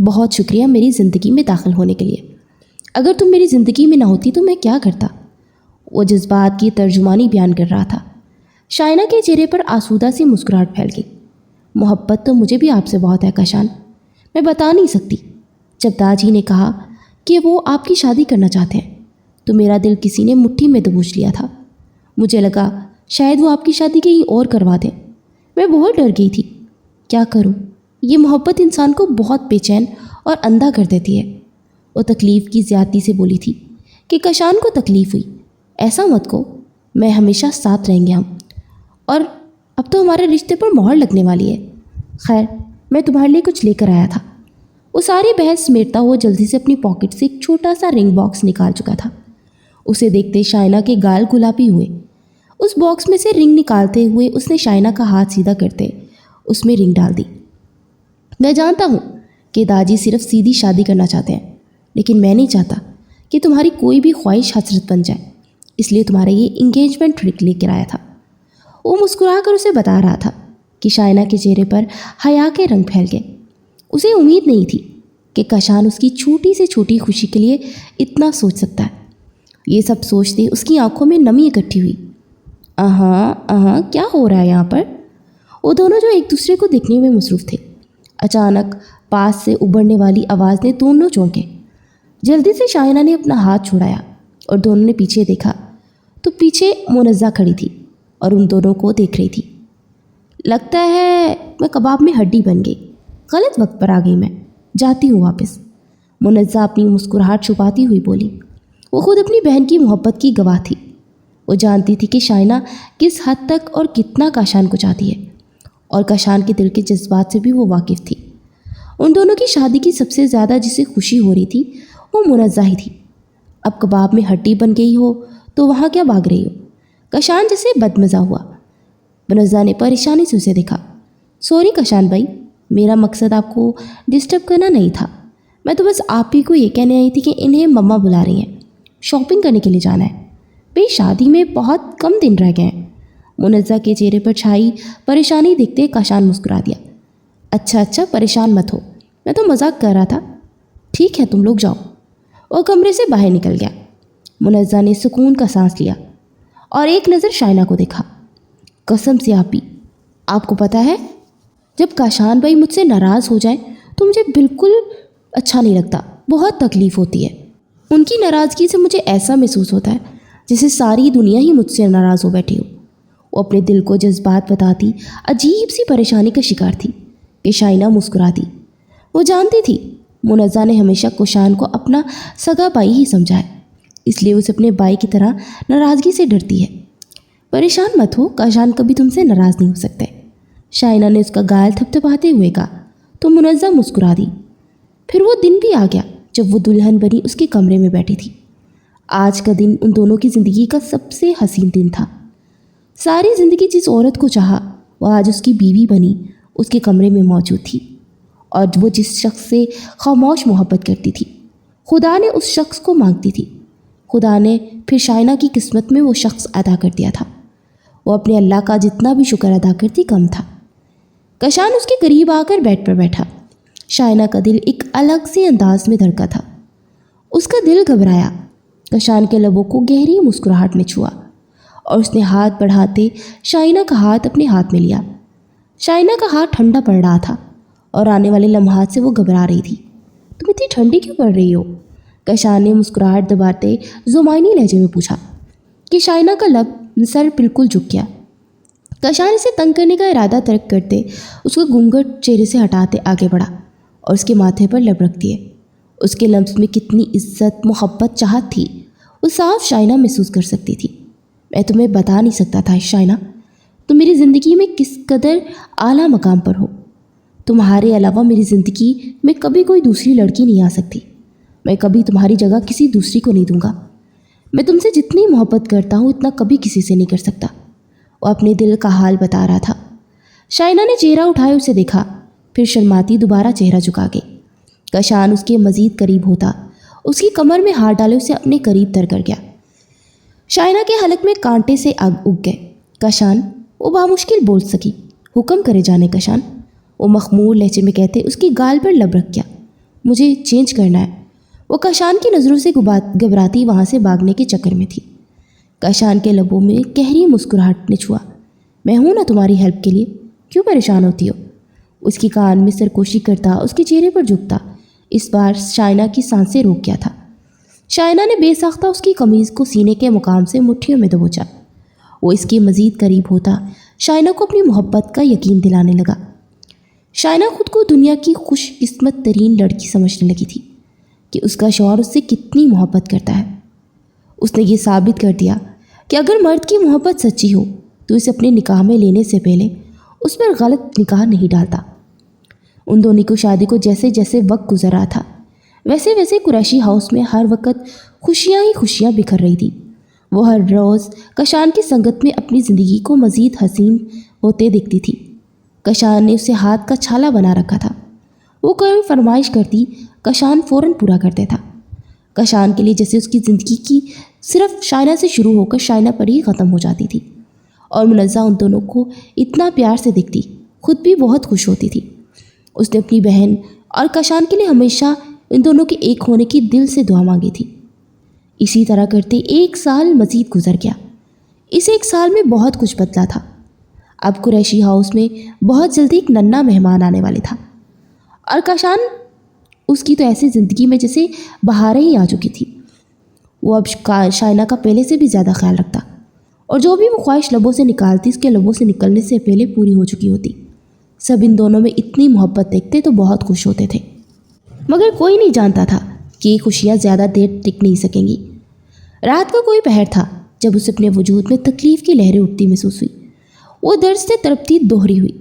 بہت شکریہ میری زندگی میں داخل ہونے کے لیے۔ اگر تم میری زندگی میں نہ ہوتی تو میں کیا کرتا؟ وہ جذبات کی ترجمانی بیان کر رہا تھا۔ شائنہ کے چہرے پر آسودہ سی مسکراہٹ پھیل گئی۔ محبت تو مجھے بھی آپ سے بہت ہے کاشان، میں بتا نہیں سکتی۔ جب داجی نے کہا کہ وہ آپ کی شادی کرنا چاہتے ہیں تو میرا دل کسی نے مٹھی میں دبوچ لیا تھا۔ مجھے لگا شاید وہ آپ کی شادی کہیں اور کروا دیں۔ میں بہت ڈر گئی تھی۔ کیا کروں، یہ محبت انسان کو بہت بے چین اور اندھا کر دیتی ہے۔ وہ تکلیف کی زیادتی سے بولی تھی کہ کاشان کو تکلیف ہوئی۔ ایسا مت کو، میں ہمیشہ ساتھ رہیں گے ہم، اور اب تو ہمارے رشتے پر مہر لگنے والی ہے۔ خیر، میں تمہارے لیے کچھ لے کر آیا تھا۔ وہ ساری بحث سمیٹتا ہوا جلدی سے اپنی پاکٹ سے ایک چھوٹا سا رنگ باکس نکال چکا تھا۔ اسے دیکھتے شائنہ کے گال گلابی ہوئے۔ اس باکس میں سے رنگ نکالتے ہوئے اس نے شائنہ کا ہاتھ سیدھا کرتے اس میں رنگ ڈال دی۔ میں جانتا ہوں کہ داجی صرف سیدھی شادی کرنا چاہتے ہیں، لیکن میں نہیں چاہتا کہ تمہاری کوئی بھی خواہش حسرت بن جائے، اس لیے تمہارے یہ انگیجمنٹ رنگ لے کر آیا تھا۔ وہ مسکرا کر اسے بتا رہا تھا کہ شائنہ کے چہرے پر حیا کے رنگ پھیل گئے۔ اسے امید نہیں تھی کہ کاشان اس کی چھوٹی سے چھوٹی خوشی کے لیے اتنا سوچ سکتا ہے۔ یہ سب سوچتے اس کی آنکھوں میں نمی اکٹھی ہوئی۔ کیا ہو رہا ہے یہاں پر؟ وہ دونوں جو ایک دوسرے کو دیکھنے میں مصروف تھے، اچانک پاس سے ابھرنے والی آواز نے دونوں چونکے۔ جلدی سے شائنہ نے اپنا ہاتھ چھڑایا اور دونوں نے پیچھے دیکھا تو پیچھے منزہ کھڑی تھی اور ان دونوں کو دیکھ رہی تھی۔ لگتا ہے میں کباب میں ہڈی بن گئی، غلط وقت پر آ گئی، میں جاتی ہوں واپس، منزہ اپنی مسکراہٹ چھپاتی ہوئی بولی۔ وہ خود اپنی بہن کی محبت کی گواہ تھی۔ وہ جانتی تھی کہ شائنہ کس حد تک اور کتنا کاشان کو چاہتی ہے، اور کاشان کے دل کے جذبات سے بھی وہ واقف تھی۔ ان دونوں کی شادی کی سب سے زیادہ جسے خوشی ہو رہی تھی وہ منزہ ہی تھی۔ اب کباب میں ہڈی بن گئی ہو تو وہاں کیا بھاگ رہی ہو؟ کاشان جیسے بدمزہ ہوا۔ منزہ نے پریشانی سے اسے دیکھا۔ سوری کاشان بھائی، میرا مقصد آپ کو ڈسٹرب کرنا نہیں تھا، میں تو بس آپ ہی کو یہ کہنے آئی تھی کہ انہیں مما بلا رہی ہیں، شاپنگ کرنے کے لیے جانا ہے، بھئی شادی میں بہت کم دن رہ گئے ہیں۔ منزہ کے چہرے پر چھائی پریشانی دیکھتے کاشان مسکرا دیا۔ اچھا پریشان مت ہو، میں تو مذاق کر رہا تھا۔ ٹھیک ہے تم لوگ جاؤ۔ وہ کمرے سے باہر نکل گیا۔ منزہ نے سکون کا سانس لیا اور ایک نظر شائنہ کو دیکھا۔ قسم سے آپ کو پتہ ہے، جب کاشان بھائی مجھ سے ناراض ہو جائیں تو مجھے بالکل اچھا نہیں لگتا، بہت تکلیف ہوتی ہے۔ ان کی ناراضگی سے مجھے ایسا محسوس ہوتا ہے جیسے ساری دنیا ہی مجھ سے ناراض ہو بیٹھی ہو۔ وہ اپنے دل کو جذبات بتاتی عجیب سی پریشانی کا شکار تھی کہ شائنہ مسکرا دی۔ وہ جانتی تھی منزہ نے ہمیشہ کاشان کو اپنا سگا بھائی ہی سمجھا ہے، اس لیے اسے اپنے بھائی کی طرح ناراضگی سے ڈرتی ہے۔ پریشان مت ہو، کاشان کبھی تم سے ناراض نہیں ہو سکتے، شائنہ نے اس کا گال تھپتھپاتے ہوئے کہا تو منزہ مسکرا دی۔ پھر وہ دن بھی آ گیا جب وہ دلہن بنی اس کے کمرے میں بیٹھی تھی۔ آج کا دن ان دونوں کی زندگی کا سب سے حسین دن تھا۔ ساری زندگی جس عورت کو چاہا وہ آج اس کی بیوی بنی اس کے کمرے میں موجود تھی، اور وہ جس شخص سے خاموش محبت کرتی تھی خدا نے اس شخص کو مانگتی تھی۔ خدا نے پھر شائنہ کی قسمت میں وہ شخص ادا کر دیا تھا۔ وہ اپنے اللہ کا جتنا بھی شکر ادا کرتی کم تھا۔ کاشان اس کے قریب آ کر بیڈ پر بیٹھا۔ شائنہ کا دل ایک الگ سے انداز میں دھڑکا تھا۔ اس کا دل گھبرایا۔ کاشان کے لبوں کو گہری مسکراہٹ نے چھوا اور اس نے ہاتھ بڑھاتے شائنہ کا ہاتھ اپنے ہاتھ میں لیا۔ شائنہ کا ہاتھ ٹھنڈا پڑ رہا تھا اور آنے والے لمحات سے وہ گھبرا رہی تھی۔ تم اتنی ٹھنڈی کیوں پڑ رہی ہو؟ کاشان نے مسکراہٹ دباتے زمائنی لہجے میں پوچھا کہ شائنہ کا لب سر بالکل جھک گیا۔ کاشان اسے تنگ کرنے کا ارادہ ترک کرتے اس کو گھونگھٹ چہرے سے ہٹاتے آگے بڑھا اور اس کے ماتھے پر لب رکھ دیے۔ اس کے لمس میں کتنی عزت، محبت، چاہت تھی، وہ صاف شائنہ محسوس کر سکتی تھی۔ میں تمہیں بتا نہیں سکتا تھا شائنہ، تم میری زندگی میں کس قدر اعلیٰ مقام پر ہو۔ تمہارے علاوہ میری زندگی میں کبھی کوئی دوسری لڑکی نہیں آ سکتی۔ میں کبھی تمہاری جگہ کسی دوسری کو نہیں دوں گا۔ میں تم سے جتنی محبت کرتا ہوں اتنا کبھی کسی سے نہیں کر سکتا۔ وہ اپنے دل کا حال بتا رہا تھا۔ شائنہ نے چہرہ اٹھائے اسے دیکھا، پھر شرماتی دوبارہ چہرہ جھکا کے۔ کاشان اس کے مزید قریب ہوتا، اس کی کمر میں ہاتھ ڈالے اسے اپنے قریب تر کر گیا۔ شائنہ کے حلق میں کانٹے سے اگ گئے۔ کاشان، وہ بامشکل بول سکی، حکم کرے جانے کاشان، وہ مخمور لہجے میں کہتے اس کی گال پر لب رکھ گیا۔ مجھے چینج کرنا ہے۔ وہ کاشان کی نظروں سے گھبراتی وہاں سے بھاگنے کے چکر میں تھی۔ کاشان کے لبوں میں گہری مسکراہٹ نے چھوا۔ میں ہوں نا تمہاری ہیلپ کے لیے، کیوں پریشان ہوتی ہو؟ اس کی کان میں سرکوشی کرتا اس کے چہرے پر جھکتا اس بار شائنہ کی سانسیں روک گیا تھا۔ شائنہ نے بے ساختہ اس کی قمیض کو سینے کے مقام سے مٹھیوں میں دبوچا۔ وہ اس کے مزید قریب ہوتا شائنہ کو اپنی محبت کا یقین دلانے لگا۔ شائنہ خود کو دنیا کی خوش قسمت ترین لڑکی سمجھنے لگی تھی کہ اس کا شوہر اس سے کتنی محبت کرتا ہے۔ اس نے یہ ثابت کر دیا کہ اگر مرد کی محبت سچی ہو تو اسے اپنے نکاح میں لینے سے پہلے اس پر غلط نکاح نہیں ڈالتا۔ ان دونوں کی شادی کو جیسے جیسے وقت گزر رہا تھا ویسے ویسے قریشی ہاؤس میں ہر وقت خوشیاں ہی خوشیاں بکھر رہی تھی۔ وہ ہر روز کاشان کی سنگت میں اپنی زندگی کو مزید حسین ہوتے دیکھتی تھی۔ کاشان نے اسے ہاتھ کا چھالا بنا رکھا تھا۔ وہ کوئی فرمائش کرتی کاشان فوراً پورا کرتا تھا۔ کاشان کے لیے جیسے اس کی زندگی کی صرف شائنہ سے شروع ہو کر شائنہ پر ہی ختم ہو جاتی تھی، اور منزہ ان دونوں کو اتنا پیار سے دیکھتی خود بھی بہت خوش ہوتی تھی۔ اس نے اپنی بہن اور کاشان کے لیے ہمیشہ ان دونوں کے ایک ہونے کی دل سے دعا مانگی تھی۔ اسی طرح کرتے 1 سال مزید گزر گیا۔ اس 1 سال میں بہت کچھ بدلا تھا۔ اب قریشی ہاؤس میں بہت جلدی ایک ننھا مہمان آنے والے تھا، اور کاشان اس کی تو ایسی زندگی میں جیسے بہاریں ہی آ چکی تھی۔ وہ اب شائنہ کا پہلے سے بھی زیادہ خیال رکھتا، اور جو بھی وہ خواہش لبوں سے نکالتی اس کے لبوں سے نکلنے سے پہلے پوری ہو چکی ہوتی۔ سب ان دونوں میں اتنی محبت دیکھتے تو بہت خوش ہوتے تھے، مگر کوئی نہیں جانتا تھا کہ یہ خوشیاں زیادہ دیر ٹک نہیں سکیں گی۔ رات کا کوئی پہر تھا جب اسے اپنے وجود میں تکلیف کی لہریں اٹھتی محسوس ہوئی۔ وہ درد سے تڑپتی دوہری ہوئی۔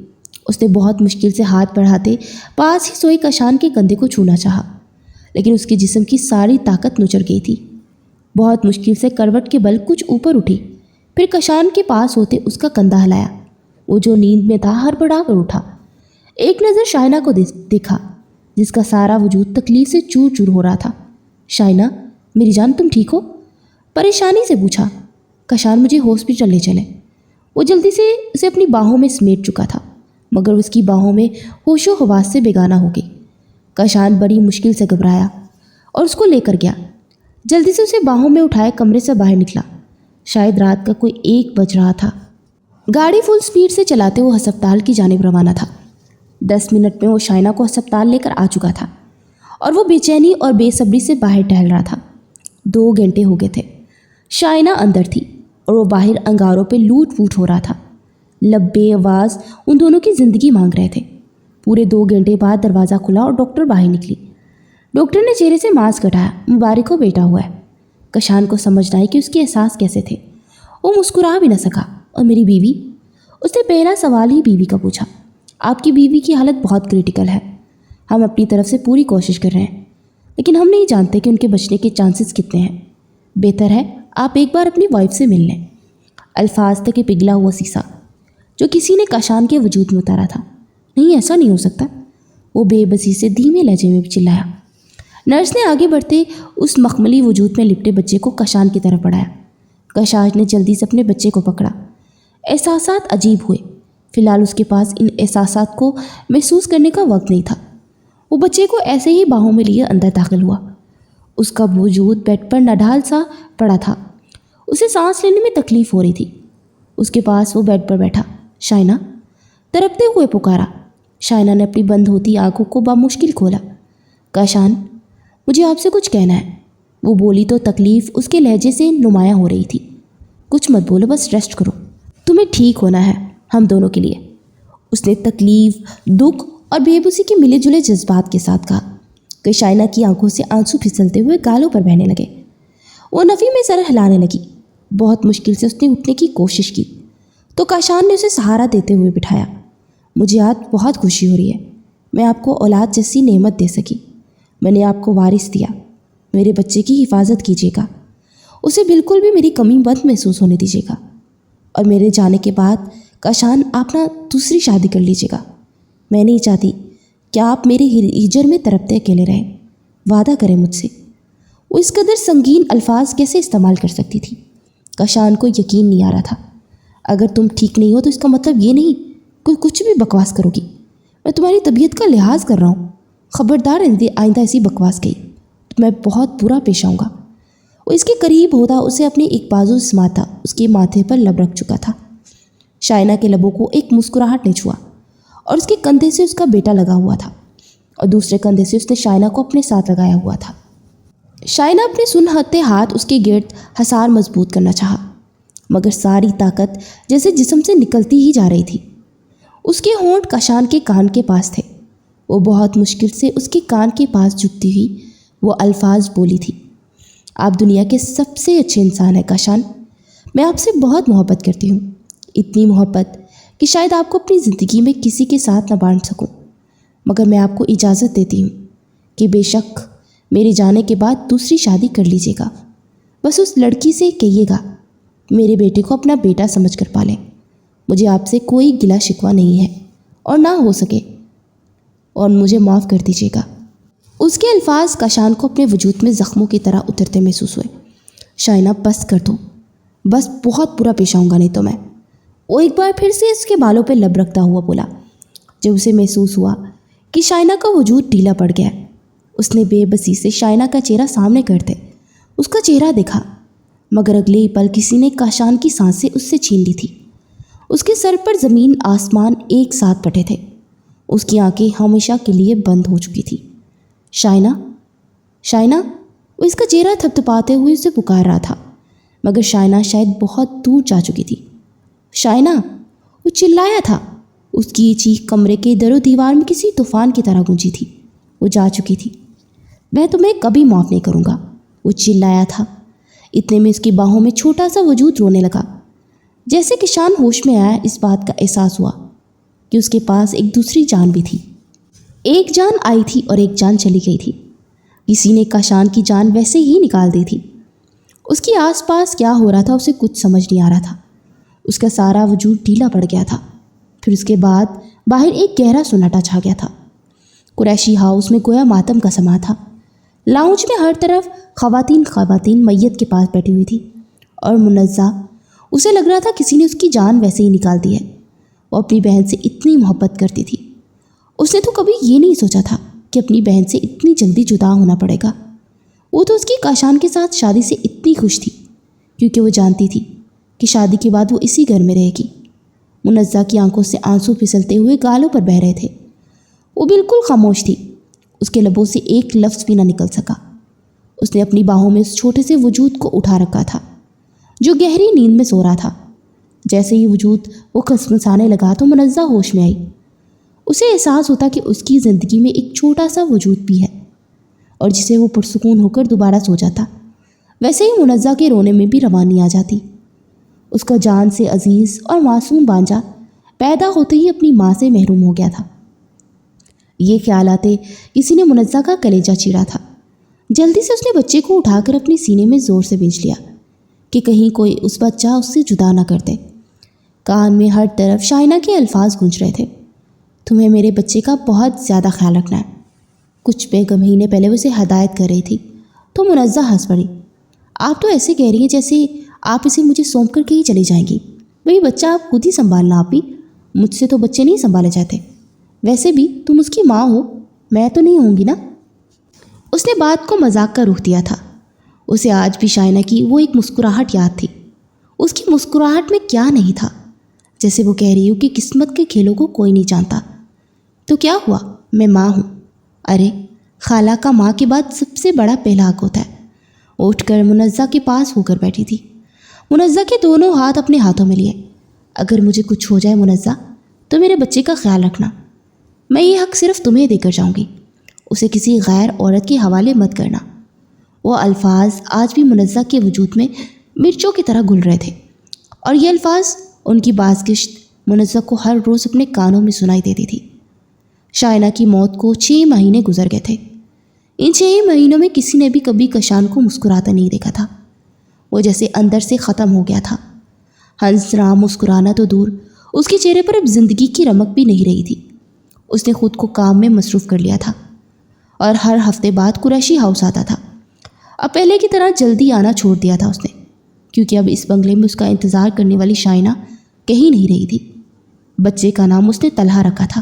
اس نے بہت مشکل سے ہاتھ بڑھاتے پاس ہی سوئی کاشان کے کندھے کو چھونا چاہا، لیکن اس کے جسم کی ساری طاقت نچڑ گئی تھی۔ بہت مشکل سے کروٹ کے بل کچھ اوپر اٹھی، پھر کاشان کے پاس ہوتے اس کا کندھا ہلایا۔ وہ جو نیند میں تھا ہڑبڑا کر اٹھا، ایک نظر شائنہ کو دیکھا جس کا سارا وجود تکلیف سے چور چور ہو رہا تھا۔ شائنہ میری جان، تم ٹھیک ہو؟ پریشانی سے پوچھا۔ کاشان مجھے ہاسپٹل لے چلیں۔ وہ جلدی سے اسے اپنی باہوں میں سمیٹ چکا تھا، مگر اس کی باہوں میں ہوش و حواس سے بیگانہ ہو گئی۔ کاشان بڑی مشکل سے گھبرایا اور اس کو لے کر گیا۔ جلدی سے اسے باہوں میں اٹھائے کمرے سے باہر نکلا۔ شاید رات کا کوئی 1 بج رہا تھا۔ گاڑی فل سپیڈ سے چلاتے وہ ہسپتال کی جانب روانہ تھا۔ 10 منٹ میں وہ شائنہ کو ہسپتال لے کر آ چکا تھا، اور وہ بے چینی اور بے صبری سے باہر ٹہل رہا تھا۔ 2 گھنٹے ہو گئے تھے۔ شائنہ اندر تھی اور وہ باہر انگاروں پہ لوٹ پوٹ ہو رہا تھا۔ لب بے آواز ان دونوں کی زندگی مانگ رہے تھے۔ پورے 2 گھنٹے بعد دروازہ کھلا اور ڈاکٹر باہر نکلی۔ ڈاکٹر نے چہرے سے ماسک ہٹایا۔ مبارک ہو بیٹا ہوا ہے۔ کاشان کو سمجھ نہ آئی کہ اس کے احساس کیسے تھے۔ وہ مسکرا بھی نہ سکا۔ اور میری بیوی؟ اس نے پہلا سوال ہی بیوی کا پوچھا۔ آپ کی بیوی کی حالت بہت کریٹیکل ہے۔ ہم اپنی طرف سے پوری کوشش کر رہے ہیں، لیکن ہم نہیں جانتے کہ ان کے بچنے کے چانسز کتنے ہیں۔ بہتر ہے آپ ایک بار اپنی وائف سے مل لیں۔ الفاظ تک پگھلا ہوا سیسا جو کسی نے کاشان کے وجود میں اتارا تھا۔ نہیں، ایسا نہیں ہو سکتا، وہ بے بسی سے دھیمے لہجے میں چلایا۔ نرس نے آگے بڑھتے اس مخملی وجود میں لپٹے بچے کو کاشان کی طرف بڑھایا۔ کاشان نے جلدی سے اپنے بچے کو پکڑا۔ احساسات عجیب ہوئے۔ فی الحال اس کے پاس ان احساسات کو محسوس کرنے کا وقت نہیں تھا۔ وہ بچے کو ایسے ہی باہوں میں لیے اندر داخل ہوا۔ اس کا وجود بیڈ پر نڈھال سا پڑا تھا۔ اسے سانس لینے میں تکلیف ہو رہی تھی۔ اس کے پاس وہ بیڈ پر بیٹھا۔ شائنہ، تڑپتے ہوئے پکارا۔ شائنہ نے اپنی بند ہوتی آنکھوں کو بامشکل کھولا۔ کاشان، مجھے آپ سے کچھ کہنا ہے۔ وہ بولی تو تکلیف اس کے لہجے سے نمایاں ہو رہی تھی۔ کچھ مت بولو، بس ریسٹ کرو، تمہیں ٹھیک ہونا ہے ہم دونوں کے لیے، اس نے تکلیف، دکھ اور بے بسی کے ملے جلے جذبات کے ساتھ کہا کہ شائنہ کی آنکھوں سے آنسو پھسلتے ہوئے گالوں پر بہنے لگے۔ وہ نفی میں سر ہلانے لگی۔ بہت مشکل سے اس نے اٹھنے کی کوشش کی تو کاشان نے اسے سہارا دیتے ہوئے بٹھایا۔ مجھے آج بہت خوشی ہو رہی ہے، میں آپ کو اولاد جیسی نعمت دے سکی، میں نے آپ کو وارث دیا، میرے بچے کی حفاظت کیجیے گا، اسے بالکل بھی میری کمی مت محسوس ہونے دیجیے گا، اور میرے جانے کے بعد کاشان آپ نہ دوسری شادی کر لیجیے گا۔ میں نہیں چاہتی کہ آپ میرے ہجر میں تڑپتے اکیلے رہیں، وعدہ کریں مجھ سے۔ وہ اس قدر سنگین الفاظ کیسے استعمال کر سکتی تھی؟ کاشان کو یقین نہیں آ رہا تھا۔ اگر تم ٹھیک نہیں ہو تو اس کا مطلب یہ نہیں کہ کچھ بھی بکواس کرو گی۔ میں تمہاری طبیعت کا لحاظ کر رہا ہوں، خبردار آئندہ ایسی بکواس کی تو میں بہت برا پیش آؤں گا۔ وہ اس کے قریب ہوتا اسے اپنے ایک بازو سے سماتا اس کے ماتھے پر لب رکھ چکا تھا۔ شائنہ کے لبوں کو ایک مسکراہٹ نے چھوا اور اس کے کندھے سے اس کا بیٹا لگا ہوا تھا اور دوسرے کندھے سے اس نے شائنہ کو اپنے ساتھ لگایا ہوا تھا۔ شائنہ اپنے سنہتے ہاتھ اس کے گرد حصار مضبوط کرنا چاہا، مگر ساری طاقت جیسے جسم سے نکلتی ہی جا رہی تھی۔ اس کے ہونٹ کاشان کے کان کے پاس تھے۔ وہ بہت مشکل سے اس کے کان کے پاس جھکتی ہوئی وہ الفاظ بولی تھی، آپ دنیا کے سب سے اچھے انسان ہیں کاشان، میں آپ سے بہت محبت کرتی ہوں، اتنی محبت کہ شاید آپ کو اپنی زندگی میں کسی کے ساتھ نہ بانٹ سکوں، مگر میں آپ کو اجازت دیتی ہوں کہ بے شک میرے جانے کے بعد دوسری شادی کر لیجیے گا، بس اس لڑکی سے کہیے گا میرے بیٹے کو اپنا بیٹا سمجھ کر پالیں، مجھے آپ سے کوئی گلا شکوہ نہیں ہے اور نہ ہو سکے، اور مجھے معاف کر دیجیے گا۔ اس کے الفاظ کاشان کو اپنے وجود میں زخموں کی طرح اترتے محسوس ہوئے۔ شائنہ بس کر دو، بس بہت برا پیش آؤں گا نہیں تو میں، وہ ایک بار پھر سے اس کے بالوں پہ لب رکھتا ہوا بولا۔ جب اسے محسوس ہوا کہ شائنہ کا وجود ڈھیلا پڑ گیا، اس نے بے بسی سے شائنہ کا چہرہ سامنے کرتے اس کا چہرہ دیکھا، مگر اگلے ہی پل کسی نے کاشان کی سانسیں اس سے چھین لی تھی۔ اس کے سر پر زمین آسمان ایک ساتھ پٹے تھے، اس کی آنکھیں ہمیشہ کے لیے بند ہو چکی تھی۔ شائنہ، شائنہ، وہ اس کا چہرہ تھپتھپاتے ہوئے اسے پکار رہا تھا، مگر شائنہ شاید بہت دور جا چکی تھی۔ شائنہ، وہ چلایا تھا، اس کی یہ چیخ کمرے کے در و دیوار میں کسی طوفان کی طرح گونجی تھی۔ وہ جا چکی تھی۔ میں تمہیں کبھی معاف نہیں کروں گا، وہ چلایا تھا۔ اتنے میں اس کی باہوں میں چھوٹا سا وجود رونے لگا۔ جیسے کاشان ہوش میں آیا، اس بات کا احساس ہوا کہ اس کے پاس ایک دوسری جان بھی تھی۔ ایک جان آئی تھی اور ایک جان چلی گئی تھی۔ کسی نے کاشان کی جان ویسے ہی نکال دی تھی۔ اس کے آس پاس کیا ہو رہا تھا اسے کچھ سمجھ نہیں آ رہا تھا۔ اس کا سارا وجود ڈھیلا پڑ گیا تھا۔ پھر اس کے بعد باہر ایک گہرا سناٹا چھا گیا تھا۔ قریشی ہاؤس میں گویا ماتم کا سما تھا۔ لاؤنج میں ہر طرف خواتین میت کے پاس بیٹھی ہوئی تھی اور منزہ اسے لگ رہا تھا کسی نے اس کی جان ویسے ہی نکال دی ہے۔ وہ اپنی بہن سے اتنی محبت کرتی تھی، اس نے تو کبھی یہ نہیں سوچا تھا کہ اپنی بہن سے اتنی جلدی جدا ہونا پڑے گا۔ وہ تو اس کی کاشان کے ساتھ شادی سے اتنی خوش تھی کیونکہ وہ جانتی تھی کہ شادی کے بعد وہ اسی گھر میں رہے گی۔ منزہ کی آنکھوں سے آنسو پھسلتے ہوئے گالوں پر بہہ رہے تھے۔ وہ بالکل خاموش تھی، اس کے لبوں سے ایک لفظ بھی نہ نکل سکا۔ اس نے اپنی باہوں میں اس چھوٹے سے وجود کو اٹھا رکھا تھا جو گہری نیند میں سو رہا تھا۔ جیسے ہی وجود وہ کھسکھسانے لگا تو منزہ ہوش میں آئی۔ اسے احساس ہوتا کہ اس کی زندگی میں ایک چھوٹا سا وجود بھی ہے اور جسے وہ پرسکون ہو کر دوبارہ سو جاتا۔ ویسے ہی منزہ کے رونے میں بھی روانی آ جاتی۔ اس کا جان سے عزیز اور معصوم بانجا پیدا ہوتے ہی اپنی ماں سے محروم ہو گیا تھا۔ یہ خیال آتے کسی نے منزہ کا کلیجہ چیرا تھا۔ جلدی سے اس نے بچے کو اٹھا کر اپنے سینے میں زور سے بھینچ لیا کہ کہیں کوئی اس بچہ اس سے جدا نہ کر دے۔ کان میں ہر طرف شائنہ کے الفاظ گونج رہے تھے، تمہیں میرے بچے کا بہت زیادہ خیال رکھنا ہے۔ کچھ بیگم مہینے پہلے وہ اسے ہدایت کر رہی تھی تو منزہ ہنس پڑی۔ آپ تو ایسے کہہ رہی ہیں جیسے آپ اسے مجھے سونپ کر کہیں چلی جائیں گی، وہی بچہ آپ خود ہی سنبھالنا۔ آپ ہی، مجھ سے تو بچے نہیں سنبھالے جاتے، ویسے بھی تم اس کی ماں ہو، میں تو نہیں ہوں گی نا۔ اس نے بات کو مذاق کا رخ دیا تھا۔ اسے آج بھی شائنہ کی وہ ایک مسکراہٹ یاد تھی۔ اس کی مسکراہٹ میں کیا نہیں تھا، جیسے وہ کہہ رہی ہو کہ قسمت کے کھیلوں کو کوئی نہیں جانتا۔ تو کیا ہوا، میں ماں ہوں۔ ارے خالہ کا ماں کے بعد سب سے بڑا پہلا حق ہوتا ہے۔ اٹھ کر منزہ کے پاس ہو کر بیٹھی تھی۔ منزہ کے دونوں ہاتھ اپنے ہاتھوں میں لیے۔ اگر مجھے کچھ ہو جائے منزہ تو میرے بچے کا خیال رکھنا، میں یہ حق صرف تمہیں دے کر جاؤں گی، اسے کسی غیر عورت کے حوالے مت کرنا۔ وہ الفاظ آج بھی منزہ کے وجود میں مرچوں کی طرح گھل رہے تھے، اور یہ الفاظ ان کی بازگشت منزہ کو ہر روز اپنے کانوں میں سنائی دیتی تھی۔ شائنہ کی موت کو 6 مہینے گزر گئے تھے۔ ان 6 مہینوں میں کسی نے بھی کبھی کاشان کو مسکراتا نہیں دیکھا تھا۔ وہ جیسے اندر سے ختم ہو گیا تھا۔ ہنس رام مسکرانا تو دور، اس کے چہرے پر اب زندگی کی رمق بھی نہیں رہی تھی۔ اس نے خود کو کام میں مصروف کر لیا تھا اور ہر ہفتے بعد قریشی ہاؤس آتا تھا۔ اب پہلے کی طرح جلدی آنا چھوڑ دیا تھا اس نے، کیونکہ اب اس بنگلے میں اس کا انتظار کرنے والی شائنہ کہیں نہیں رہی تھی۔ بچے کا نام اس نے طلحہ رکھا تھا۔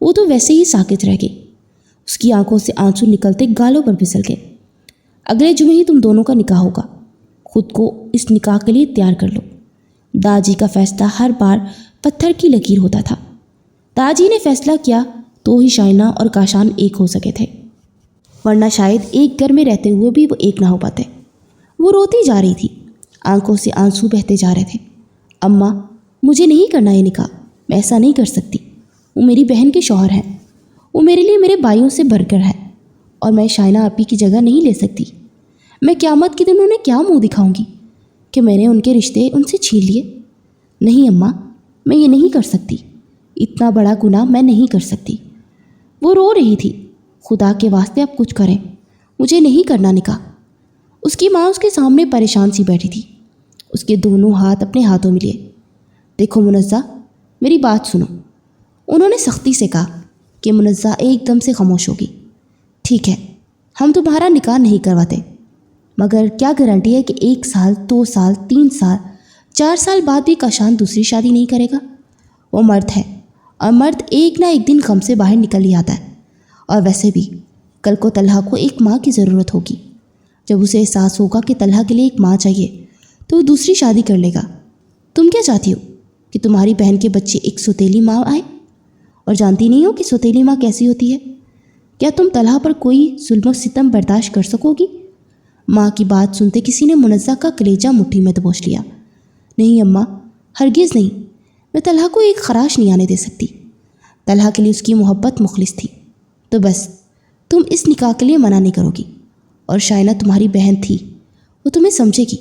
وہ تو ویسے ہی ساکت رہ گئی۔ اس کی آنکھوں سے آنسو نکلتے گالوں پر پھسل گئے۔ اگلے جمعے ہی تم دونوں کا نکاح ہوگا، خود کو اس نکاح کے لیے تیار کر لو۔ داجی کا فیصلہ ہر بار پتھر کی لکیر ہوتا تھا۔ داجی نے فیصلہ کیا تو ہی شائنہ اور کاشان ایک ہو سکے تھے، ورنہ شاید ایک گھر میں رہتے ہوئے بھی وہ ایک نہ ہو پاتے۔ وہ روتی جا رہی تھی، آنکھوں سے آنسو بہتے جا رہے تھے۔ اماں، مجھے نہیں کرنا یہ نکاح، میں ایسا نہیں کر سکتی۔ وہ میری بہن کے شوہر ہیں، وہ میرے لیے میرے بھائیوں سے بڑھ کر ہے، اور میں شائنہ آپی کی جگہ نہیں لے سکتی۔ میں قیامت کے دن انہیں کیا منہ دکھاؤں گی کہ میں نے ان کے رشتے ان سے چھین لیے؟ نہیں اماں، میں یہ نہیں کر سکتی، اتنا بڑا گناہ میں نہیں کر سکتی۔ وہ رو رہی تھی۔ خدا کے واسطے اب کچھ کریں، مجھے نہیں کرنا نکاح۔ اس کی ماں اس کے سامنے پریشان سی بیٹھی تھی، اس کے دونوں ہاتھ اپنے ہاتھوں میں لیے۔ دیکھو منزہ، میری بات سنو، انہوں نے سختی سے کہا کہ منزہ ایک دم سے خاموش ہوگی۔ ٹھیک ہے، ہم تمہارا نکاح نہیں کرواتے، مگر کیا گارنٹی ہے کہ 1 سال، 2 سال، 3 سال، 4 سال بعد بھی کاشان دوسری شادی نہیں کرے گا؟ وہ مرد ہے، اور مرد ایک نہ ایک دن غم سے باہر نکل ہی آتا ہے۔ اور ویسے بھی کل کو طلحہ کو ایک ماں کی ضرورت ہوگی۔ جب اسے احساس ہوگا کہ طلحہ کے لیے ایک ماں چاہیے تو وہ دوسری شادی کر لے گا۔ تم کیا چاہتی ہو کہ تمہاری بہن کے بچے ایک سوتیلی ماں آئے؟ اور جانتی نہیں ہو کہ سوتیلی ماں کیسی ہوتی ہے؟ کیا تم طلحہ پر کوئی ظلم و ستم برداشت کر سکو گی؟ ماں کی بات سنتے کسی نے منزہ کا کلیجہ مٹھی میں دبوچ لیا۔ نہیں اماں، ہرگز نہیں، میں طلحہ کو ایک خراش نہیں آنے دے سکتی۔ طلحہ کے لیے اس کی محبت مخلص تھی، تو بس تم اس نکاح کے لیے منع نہیں کرو گی۔ اور شائنہ تمہاری بہن تھی، وہ تمہیں سمجھے گی،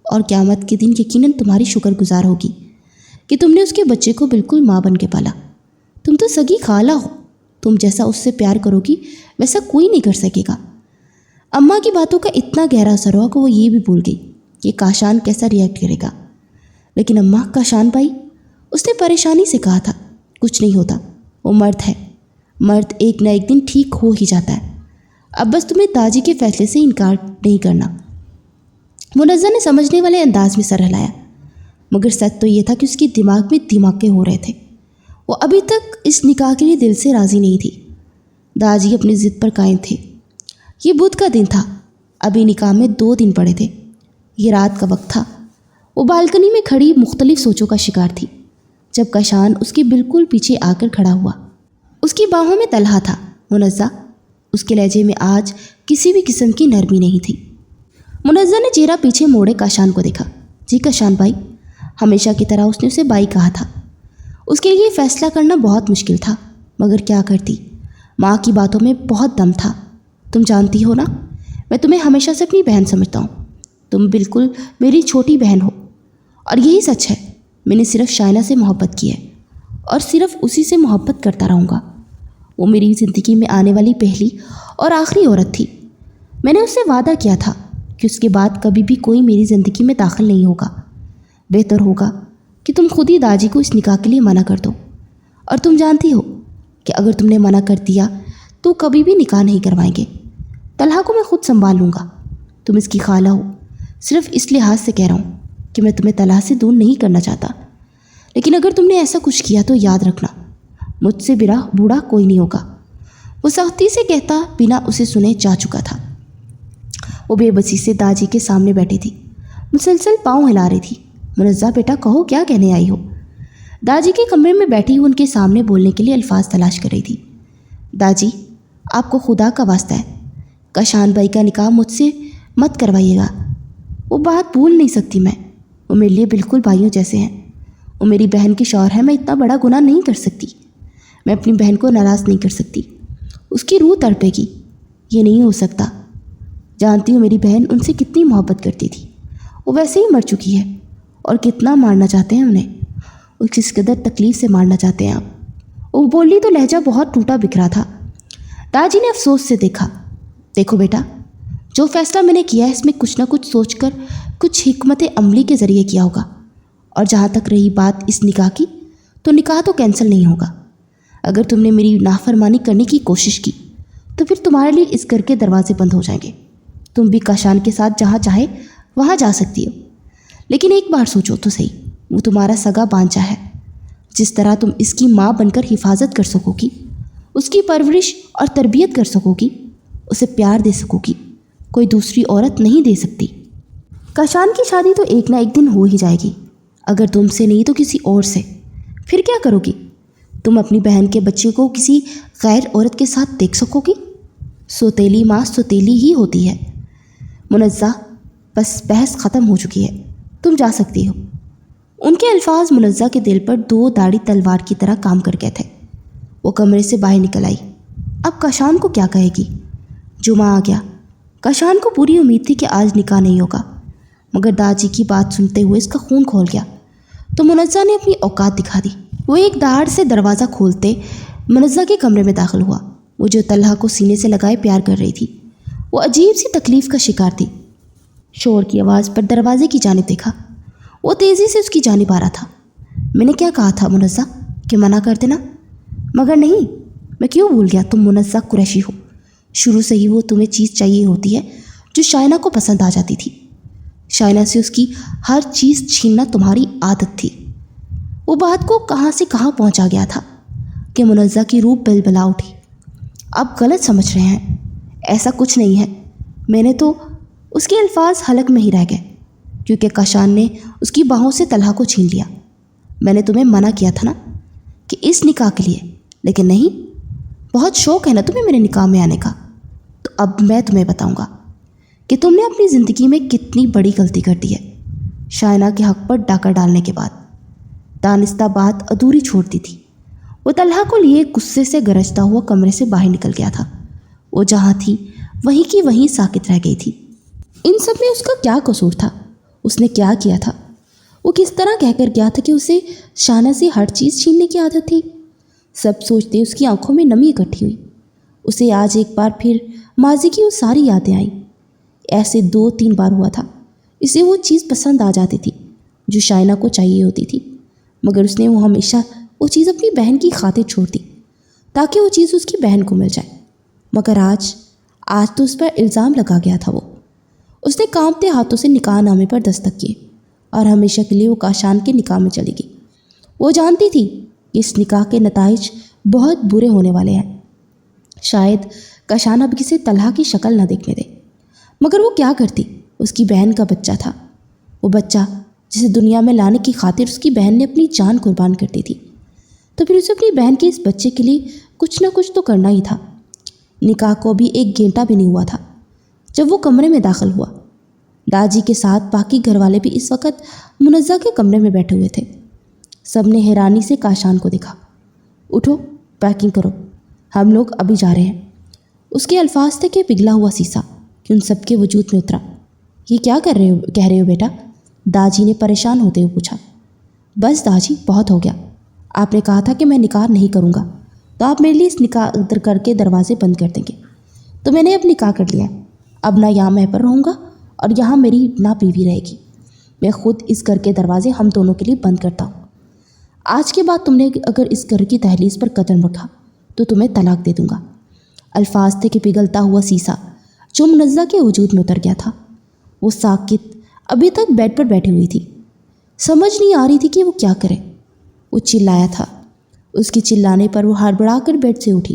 اور قیامت کے دن یقیناً تمہاری شکر گزار ہوگی کہ تم نے اس کے بچے کو بالکل ماں بن کے پالا۔ تم تو سگی خالہ ہو، تم جیسا اس سے پیار کرو گی ویسا کوئی نہیں کر سکے گا۔ اماں کی باتوں کا اتنا گہرا اثر ہوا کہ وہ یہ بھی بھول گئی کہ کاشان کیسا ریئیکٹ کرے گا۔ لیکن اماں، کاشان بھائی، اس نے پریشانی سے کہا تھا، کچھ نہیں ہوتا، وہ مرد ہے، مرد ایک نہ ایک دن ٹھیک ہو ہی جاتا ہے۔ اب بس تمہیں داجی کے فیصلے سے انکار نہیں کرنا۔ منزہ نے سمجھنے والے انداز میں سر ہلایا، مگر سچ تو یہ تھا کہ اس کے دماغ میں دھماکے ہو رہے تھے۔ وہ ابھی تک اس نکاح کے لیے دل سے راضی نہیں تھی۔ داجی اپنی ضد پر قائم تھے۔ یہ بدھ کا دن تھا، ابھی نکاح میں 2 دن پڑے تھے، یہ رات کا وقت تھا۔ وہ بالکنی میں کھڑی مختلف سوچوں کا شکار تھی جب کاشان اس کے بالکل پیچھے آ کر کھڑا ہوا۔ اس کی باہوں میں طلحہ تھا۔ منزہ، اس کے لہجے میں آج کسی بھی قسم کی نرمی نہیں تھی۔ منزہ نے چہرہ پیچھے موڑے کاشان کو دیکھا۔ جی کاشان بھائی، ہمیشہ کی طرح اس نے اسے بھائی کہا تھا۔ اس کے لیے فیصلہ کرنا بہت مشکل تھا، مگر کیا کرتی، ماں کی باتوں میں بہت دم تھا۔ تم جانتی ہو نا، میں تمہیں ہمیشہ سے اپنی بہن سمجھتا ہوں، تم بالکل میری چھوٹی بہن ہو، اور یہی سچ ہے، میں نے صرف شائنہ سے محبت کی ہے، اور صرف اسی سے محبت کرتا رہوں گا۔ وہ میری زندگی میں آنے والی پہلی اور آخری عورت تھی۔ میں نے اس سے وعدہ کیا تھا کہ اس کے بعد کبھی بھی کوئی میری زندگی میں داخل نہیں ہوگا۔ بہتر ہوگا کہ تم خود ہی داجی کو اس نکاح کے لیے منع کر دو، اور تم جانتی ہو کہ اگر تم نے منع کر دیا تو کبھی بھی نکاح نہیں کروائیں گے۔ طلحہ کو میں خود سنبھال لوں گا، تم اس کی خالہ ہو، صرف اس لحاظ سے کہہ رہا ہوں کہ میں تمہیں طلحہ سے دور نہیں کرنا چاہتا، لیکن اگر تم نے ایسا کچھ کیا تو یاد رکھنا، مجھ سے بوڑھا کوئی نہیں ہوگا۔ وہ سختی سے کہتا بنا اسے سنے جا چکا تھا۔ وہ بے بسی سے داجی کے سامنے بیٹھی تھی، مسلسل پاؤں ہلا رہی تھی۔ منزہ بیٹا، کہو کیا کہنے آئی ہو؟ داجی کے کمرے میں بیٹھی ان کے سامنے بولنے کے لیے الفاظ تلاش کر رہی تھی۔ داجی، آپ کو خدا کا واسطہ ہے، کاشان بھائی کا نکاح مجھ سے مت کروائیے گا۔ وہ بات بھول نہیں سکتی میں، وہ میرے لیے بالکل بھائیوں جیسے ہیں، وہ میری بہن کے شوہر ہیں، میں اتنا بڑا گناہ نہیں کر سکتی، میں اپنی بہن کو ناراض نہیں کر سکتی، اس کی روح تڑپے گی، یہ نہیں ہو سکتا۔ جانتی ہوں میری بہن ان سے کتنی محبت کرتی تھی، وہ ویسے ہی مر چکی ہے، اور کتنا مارنا چاہتے ہیں انہیں، وہ کس قدر تکلیف سے مارنا چاہتے ہیں آپ۔ وہ بولی تو لہجہ بہت ٹوٹا بکھرا تھا۔ داجی نے افسوس سے دیکھا۔ دیکھو بیٹا، جو فیصلہ میں نے کیا ہے اس میں کچھ نہ کچھ سوچ کر، کچھ حکمت عملی کے ذریعے کیا ہوگا، اور جہاں تک رہی بات اس نکاح کی، تو نکاح تو کینسل نہیں ہوگا۔ اگر تم نے میری نافرمانی کرنے کی کوشش کی تو پھر تمہارے لیے اس گھر کے دروازے بند ہو جائیں گے، تم بھی کاشان کے ساتھ جہاں چاہے وہاں جا سکتی ہو۔ لیکن ایک بار سوچو تو صحیح، وہ تمہارا سگا بانجا ہے، جس طرح تم اس کی ماں بن کر حفاظت کر سکو گی اس کی پرورش اور تربیت کر سکو گی، اسے پیار دے سکو گی، کوئی دوسری عورت نہیں دے سکتی۔ کاشان کی شادی تو ایک نہ ایک دن ہو ہی جائے گی، اگر تم سے نہیں تو کسی اور سے۔ پھر کیا کرو گی؟ تم اپنی بہن کے بچے کو کسی غیر عورت کے ساتھ دیکھ سکو گی؟ سوتیلی ماں سوتیلی ہی ہوتی ہے۔ منزہ، بس بحث ختم ہو چکی ہے، تم جا سکتی ہو۔ ان کے الفاظ منزہ کے دل پر دو داڑھی تلوار کی طرح کام کر گئے تھے۔ وہ کمرے سے باہر نکل آئی۔ اب کاشان کو کیا کہے گی؟ جمعہ آ گیا۔ کاشان کو پوری امید تھی کہ آج نکاح نہیں ہوگا، مگر داجی کی بات سنتے ہوئے اس کا خون کھول گیا تو منزہ نے اپنی اوقات دکھا دی۔ وہ ایک دھاڑ سے دروازہ کھولتے منزہ کے کمرے میں داخل ہوا۔ وہ جو طلحہ کو سینے سے لگائے پیار کر رہی تھی، وہ عجیب سی تکلیف کا شکار تھی۔ شور کی آواز پر دروازے کی جانب دیکھا۔ وہ تیزی سے اس کی جانب آ رہا تھا۔ میں نے کیا کہا تھا منزہ کہ منع کر دینا؟ مگر نہیں، میں کیوں بھول گیا تم منزہ قریشی ہو۔ شروع سے ہی وہ تمہیں چیز چاہیے ہوتی ہے جو شائنہ کو پسند آ جاتی تھی۔ شائنہ سے اس کی ہر چیز چھیننا تمہاری عادت تھی۔ وہ بات کو کہاں سے کہاں پہنچا گیا تھا کہ منزہ کی روح بلبلا اٹھی۔ اب غلط سمجھ رہے ہیں، ایسا کچھ نہیں ہے۔ میں نے تو اس کے الفاظ حلق میں ہی رہ گئے کیونکہ کاشان نے اس کی باہوں سے طلحہ کو چھین لیا۔ میں نے تمہیں منع کیا تھا نا کہ اس نکاح کے لیے، لیکن نہیں، بہت شوق ہے نا تمہیں میرے نکاح میں آنے کا۔ تو اب میں تمہیں بتاؤں گا کہ تم نے اپنی زندگی میں کتنی بڑی غلطی کر دی ہے۔ شائنہ کے حق پر ڈاکہ ڈالنے کے بعد دانستہ بات ادھوری چھوڑ دی تھی۔ وہ طلحہ کو لیے غصے سے گرجتا ہوا کمرے سے باہر نکل گیا تھا۔ وہ جہاں تھی وہیں کی وہیں ساکت رہ گئی تھی۔ ان سب میں اس کا کیا قصور تھا؟ اس نے کیا کیا تھا؟ وہ کس طرح کہہ کر گیا تھا کہ اسے شائنہ سے ہر چیز چھیننے کی عادت تھی؟ سب سوچتے اس کی آنکھوں میں نمی اکٹھی ہوئی۔ اسے آج ایک بار پھر ماضی کی وہ ساری یادیں آئیں۔ ایسے 2-3 بار ہوا تھا۔ اسے وہ چیز پسند آ جاتی تھی جو شائنہ کو چاہیے ہوتی تھی، مگر اس نے ہمیشہ وہ چیز اپنی بہن کی خاطر چھوڑ دی تاکہ وہ چیز اس کی بہن کو مل جائے۔ مگر آج تو اس پر الزام لگا گیا تھا۔ اس نے کانپتے ہاتھوں سے نکاح نامے پر دستخط کیے اور ہمیشہ کے لیے وہ کاشان کے نکاح میں چلی گئی۔ وہ جانتی تھی کہ اس نکاح کے نتائج بہت برے ہونے والے ہیں۔ شاید کاشان اب کسی طلحہ کی شکل نہ دیکھنے دے، مگر وہ کیا کرتی؟ اس کی بہن کا بچہ تھا، وہ بچہ جسے دنیا میں لانے کی خاطر اس کی بہن نے اپنی جان قربان کر دی تھی۔ تو پھر اسے اپنی بہن کے اس بچے کے لیے کچھ نہ کچھ تو کرنا ہی تھا۔ نکاح کو بھی 1 گھنٹہ بھی نہیں ہوا تھا جب وہ کمرے میں داخل ہوا۔ داجی کے ساتھ باقی گھر والے بھی اس وقت منزہ کے کمرے میں بیٹھے ہوئے تھے۔ سب نے حیرانی سے کاشان کو دیکھا۔ اٹھو، پیکنگ کرو، ہم لوگ ابھی جا رہے ہیں۔ اس کے الفاظ تھے کہ پگھلا ہوا سیسا کہ ان سب کے وجود میں اترا۔ یہ کیا کہہ رہے ہو بیٹا؟ داجی نے پریشان ہوتے ہوئے پوچھا۔ بس داجی، بہت ہو گیا۔ آپ نے کہا تھا کہ میں نکاح نہیں کروں گا، تو آپ میرے لیے اس نکاح کر کے دروازے بند کر دیں گے، تو میں نے اب نکاح کر لیا ہے۔ اب نہ یہاں میں پر رہوں گا اور یہاں میری نہ بیوی رہے گی۔ میں خود اس گھر کے دروازے ہم دونوں کے لیے بند کرتا ہوں۔ آج کے بعد تم نے اگر اس گھر کی دہلیز پر قدم رکھا تو تمہیں طلاق دے دوں گا۔ الفاظ تھے کہ پگھلتا ہوا سیسا جو منزہ کے وجود میں اتر گیا تھا۔ وہ ساکت ابھی تک بیڈ پر بیٹھی ہوئی تھی، سمجھ نہیں آ رہی تھی کہ وہ کیا کرے۔ وہ چلایا تھا۔ اس کے چلانے پر وہ ہڑبڑا کر بیڈ سے اٹھی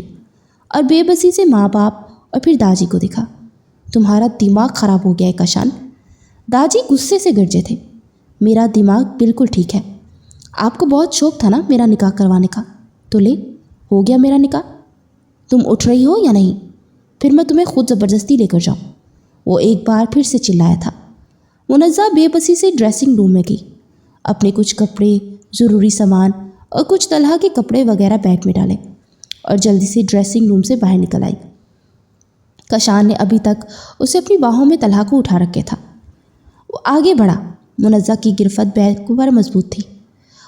اور بے بسی سے ماں باپ اور پھر داجی کو دیکھا۔ تمہارا دماغ خراب ہو گیا ہے کاشان، داجی غصے سے گرجے تھے۔ میرا دماغ بالکل ٹھیک ہے۔ آپ کو بہت شوق تھا نا میرا نکاح کروانے کا، تو لے، ہو گیا میرا نکاح۔ تم اٹھ رہی ہو یا نہیں؟ پھر میں تمہیں خود زبردستی لے کر جاؤں۔ وہ ایک بار پھر سے چلایا تھا۔ منزہ بے بسی سے ڈریسنگ روم میں گئی، اپنے کچھ کپڑے، ضروری سامان اور کچھ طلحہ کے کپڑے وغیرہ بیگ میں ڈالے اور جلدی سے ڈریسنگ روم سے باہر نکل آئی۔ کاشان نے ابھی تک اسے اپنی باہوں میں طلحہ کو اٹھا رکھے تھا۔ وہ آگے بڑھا۔ منزہ کی گرفت بیگ پر مضبوط تھی۔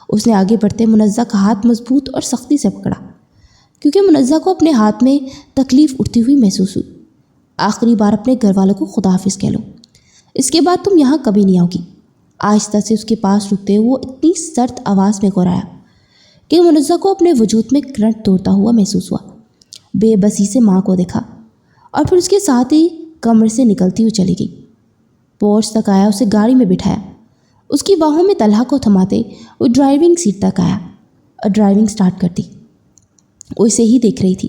اس نے آگے بڑھتے منزہ کا ہاتھ مضبوط اور سختی سے پکڑا کیونکہ منزہ کو اپنے ہاتھ میں تکلیف اٹھتی ہوئی محسوس ہوئی۔ آخری بار اپنے گھر والوں کو خدا حافظ کہہ لو، اس کے بعد تم یہاں کبھی نہیں آؤ گی۔ آہستہ سے اس کے پاس رکتے ہوئے وہ اتنی سرد آواز میں گھرایا کہ منزہ کو اپنے وجود میں کرنٹ توڑتا ہوا محسوس ہوا۔ بے بسی سے ماں کو دیکھا اور پھر اس کے ساتھ ہی کمرے سے نکلتی ہوئی چلی گئی۔ پورچ تک آیا، اسے گاڑی میں بٹھایا۔ اس کی باہوں میں طلحہ کو تھماتے وہ ڈرائیونگ سیٹ تک آیا اور ڈرائیونگ سٹارٹ کر دی۔ وہ اسے ہی دیکھ رہی تھی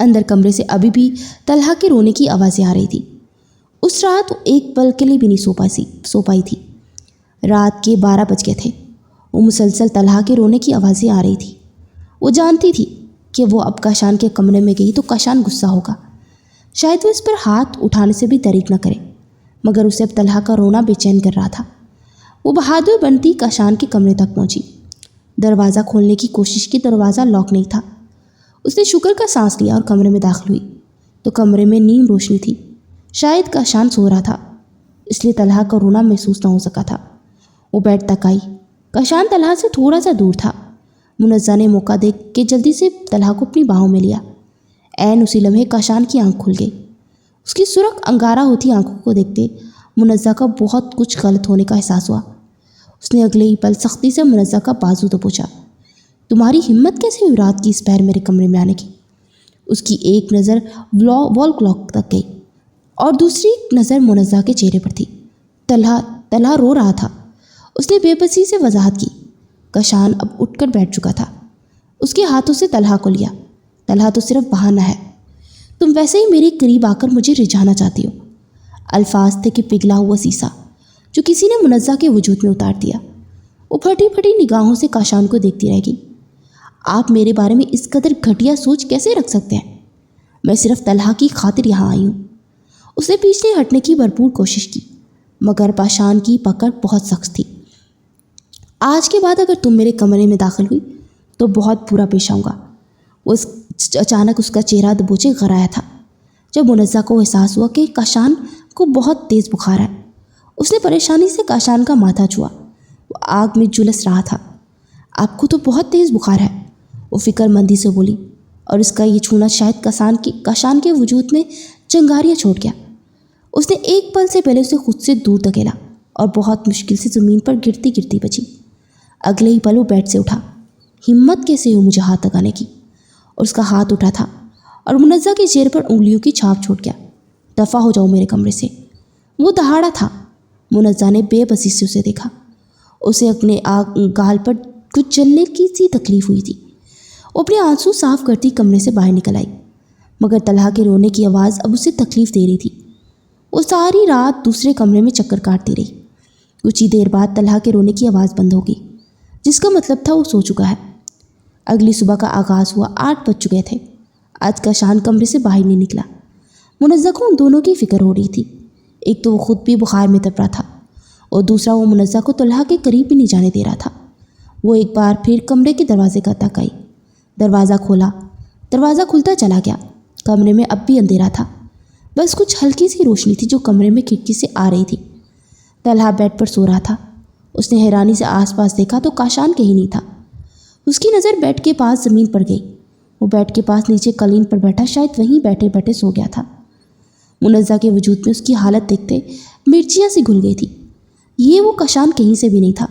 اندر کمرے سے ابھی بھی طلحہ کے رونے کی آوازیں آ رہی تھی۔ اس رات وہ ایک پل کے لیے بھی نہیں سو پائی تھی۔ رات کے 12 بج گئے تھے۔ وہ مسلسل طلحہ کے رونے کی آوازیں آ رہی تھی۔ وہ جانتی تھی کہ وہ اب کاشان کے کمرے میں گئی تو کاشان غصہ ہوگا، شاید وہ اس پر ہاتھ اٹھانے سے بھی دریغ نہ کرے، مگر اسے اب طلحہ کا رونا بے چین کر رہا تھا۔ وہ بہادر بنتی کاشان کے کمرے تک پہنچی۔ دروازہ کھولنے کی کوشش کی، دروازہ لاک نہیں تھا۔ اس نے شکر کا سانس لیا اور کمرے میں داخل ہوئی تو کمرے میں نیم روشنی تھی۔ شاید کاشان سو رہا تھا، اس لیے طلحہ کا رونا محسوس نہ ہو سکا تھا۔ وہ بیڈ تک آئی۔ کاشان طلحہ سے تھوڑا سا دور تھا۔ منزہ نے موقع دیکھ کے جلدی سے طلحہ کو اپنی باہوں میں لیا۔ عین اسی لمحے کاشان کی آنکھ کھل گئی۔ اس کی سرخ انگارہ ہوتی آنکھوں کو دیکھتے منزہ کا بہت کچھ غلط ہونے کا احساس ہوا۔ اس نے اگلے ہی پل سختی سے منزہ کا بازو تو پوچھا، تمہاری ہمت کیسے ہوئی رات کی اس پہر میرے کمرے میں آنے کی؟ اس کی ایک نظر وال کلاک تک گئی اور دوسری نظر منزہ کے چہرے پر تھی۔ طلحہ رو رہا تھا۔ اس نے بے بسی سے وضاحت کی۔ کاشان اب اٹھ کر بیٹھ چکا تھا۔ اس کے ہاتھوں سے طلحہ کو لیا۔ طلحہ تو صرف بہانہ ہے، تم ویسے ہی میرے قریب آ کر مجھے رجھانا چاہتی ہو۔ الفاظ تھے کہ پگھلا ہوا سیسا جو کسی نے منزہ کے وجود میں اتار دیا۔ وہ پھٹی پھٹی نگاہوں سے کاشان کو دیکھتی رہ گئی۔ آپ میرے بارے میں اس قدر گھٹیا سوچ کیسے رکھ سکتے ہیں؟ میں صرف طلحہ کی خاطر یہاں آئی ہوں۔ اس نے پیچھے ہٹنے کی بھرپور کوشش کی، مگر کاشان کی پکڑ بہت سخت تھی۔ آج کے بعد اگر تم میرے کمرے میں داخل ہوئی تو بہت برا پیش آؤں گا۔ اچانک اس کا چہرہ دبوچے غرایا تھا جب منزہ کو احساس ہوا کہ کاشان کو بہت تیز بخار ہے۔ اس نے پریشانی سے کاشان کا ماتھا چھوا۔ وہ آگ میں جھلس رہا تھا۔ آپ کو تو بہت تیز بخار ہے، وہ فکر مندی سے بولی، اور اس کا یہ چھونا شاید کاشان کے وجود میں چنگاریاں چھوڑ گیا۔ اس نے ایک پل سے پہلے اسے خود سے دور دھکیلا اور بہت مشکل سے زمین پر گرتی گرتی بچی۔ اگلے ہی پل وہ بیڈ سے اٹھا۔ ہمت کیسے ہو مجھے ہاتھ لگانے کی؟ اور اس کا ہاتھ اٹھا تھا اور منزہ کے چہرے پر انگلیوں کی چھاپ چھوڑ گیا۔ دفع ہو جاؤ میرے کمرے سے۔ وہ دہاڑا تھا۔ منزہ نے بے بسی سے اسے دیکھا۔ اسے اپنے گال پر کچھ جلنے کی سی تکلیف ہوئی تھی۔ وہ اپنے آنسو صاف کرتی کمرے سے باہر نکل آئی، مگر طلحہ کے رونے کی آواز اب اسے تکلیف دے رہی تھی۔ وہ ساری رات دوسرے کمرے میں چکر کاٹتی رہی۔ کچھ ہی دیر بعد طلحہ کے رونے کی آواز بند ہو گئی، جس کا مطلب تھا وہ سو چکا ہے۔ اگلی صبح کا آغاز ہوا۔ 8 بج چکے تھے۔ آج کاشان کمرے سے باہر نہیں نکلا۔ منزہ کو ان دونوں کی فکر ہو رہی تھی۔ ایک تو وہ خود بھی بخار میں تپ رہا تھا اور دوسرا وہ منزہ کو طلحہ کے قریب بھی نہیں جانے دے رہا تھا۔ وہ ایک بار پھر کمرے کے دروازے کا تک آئی۔ دروازہ کھولا۔ دروازہ کھلتا چلا گیا۔ کمرے میں اب بھی اندھیرا تھا، بس کچھ ہلکی سی روشنی تھی جو کمرے میں کھڑکی سے آ رہی تھی۔ طلحہ بیڈ پر سو رہا تھا۔ اس نے حیرانی سے آس پاس دیکھا تو کاشان کہیں نہیں تھا۔ اس کی نظر بیڈ کے پاس زمین پر گئی۔ وہ بیڈ کے پاس نیچے قالین پر بیٹھا شاید وہیں بیٹھے بیٹھے سو گیا تھا۔ منزہ کے وجود میں اس کی حالت دیکھتے مرچیاں سی گھل گئی تھی۔ یہ وہ کاشان کہیں سے بھی نہیں تھا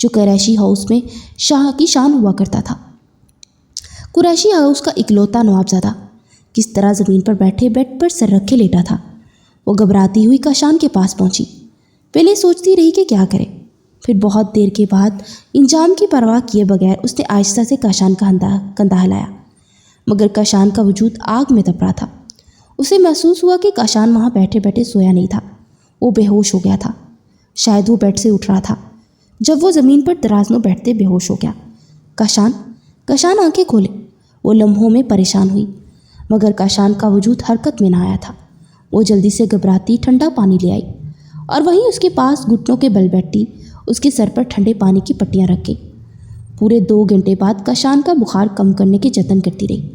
جو قریشی ہاؤس میں شاہ کی شان ہوا کرتا تھا۔ قریشی ہاؤس کا اکلوتا نوابزادہ کس طرح زمین پر بیٹھے بیڈ پر سر رکھے لیٹا تھا۔ وہ گھبراتی ہوئی کاشان کے پاس پہنچی۔ پہلے سوچتی رہی کہ کیا کرے، پھر بہت دیر کے بعد انجام کی پرواہ کیے بغیر اس نے آہستہ سے کاشان کا کندھا ہلایا، مگر کاشان کا وجود آگ میں تپ رہا تھا۔ اسے محسوس ہوا کہ کاشان وہاں بیٹھے بیٹھے سویا نہیں تھا، وہ بے ہوش ہو گیا تھا۔ شاید وہ بیڈ سے اٹھ رہا تھا جب وہ زمین پر دراز میں بیٹھتے بے ہوش ہو گیا۔ کاشان آنکھیں کھولے۔ وہ لمحوں میں پریشان ہوئی، مگر کاشان کا وجود حرکت میں نہ آیا تھا۔ وہ جلدی سے گھبراتی ٹھنڈا پانی لے آئی اور وہیں اس کے پاس گھٹنوں کے بل بیٹھی اس کے سر پر ٹھنڈے پانی کی پٹیاں رکھ گئی۔ پورے 2 گھنٹے بعد کاشان کا بخار کم کرنے کے جتن کرتی رہی۔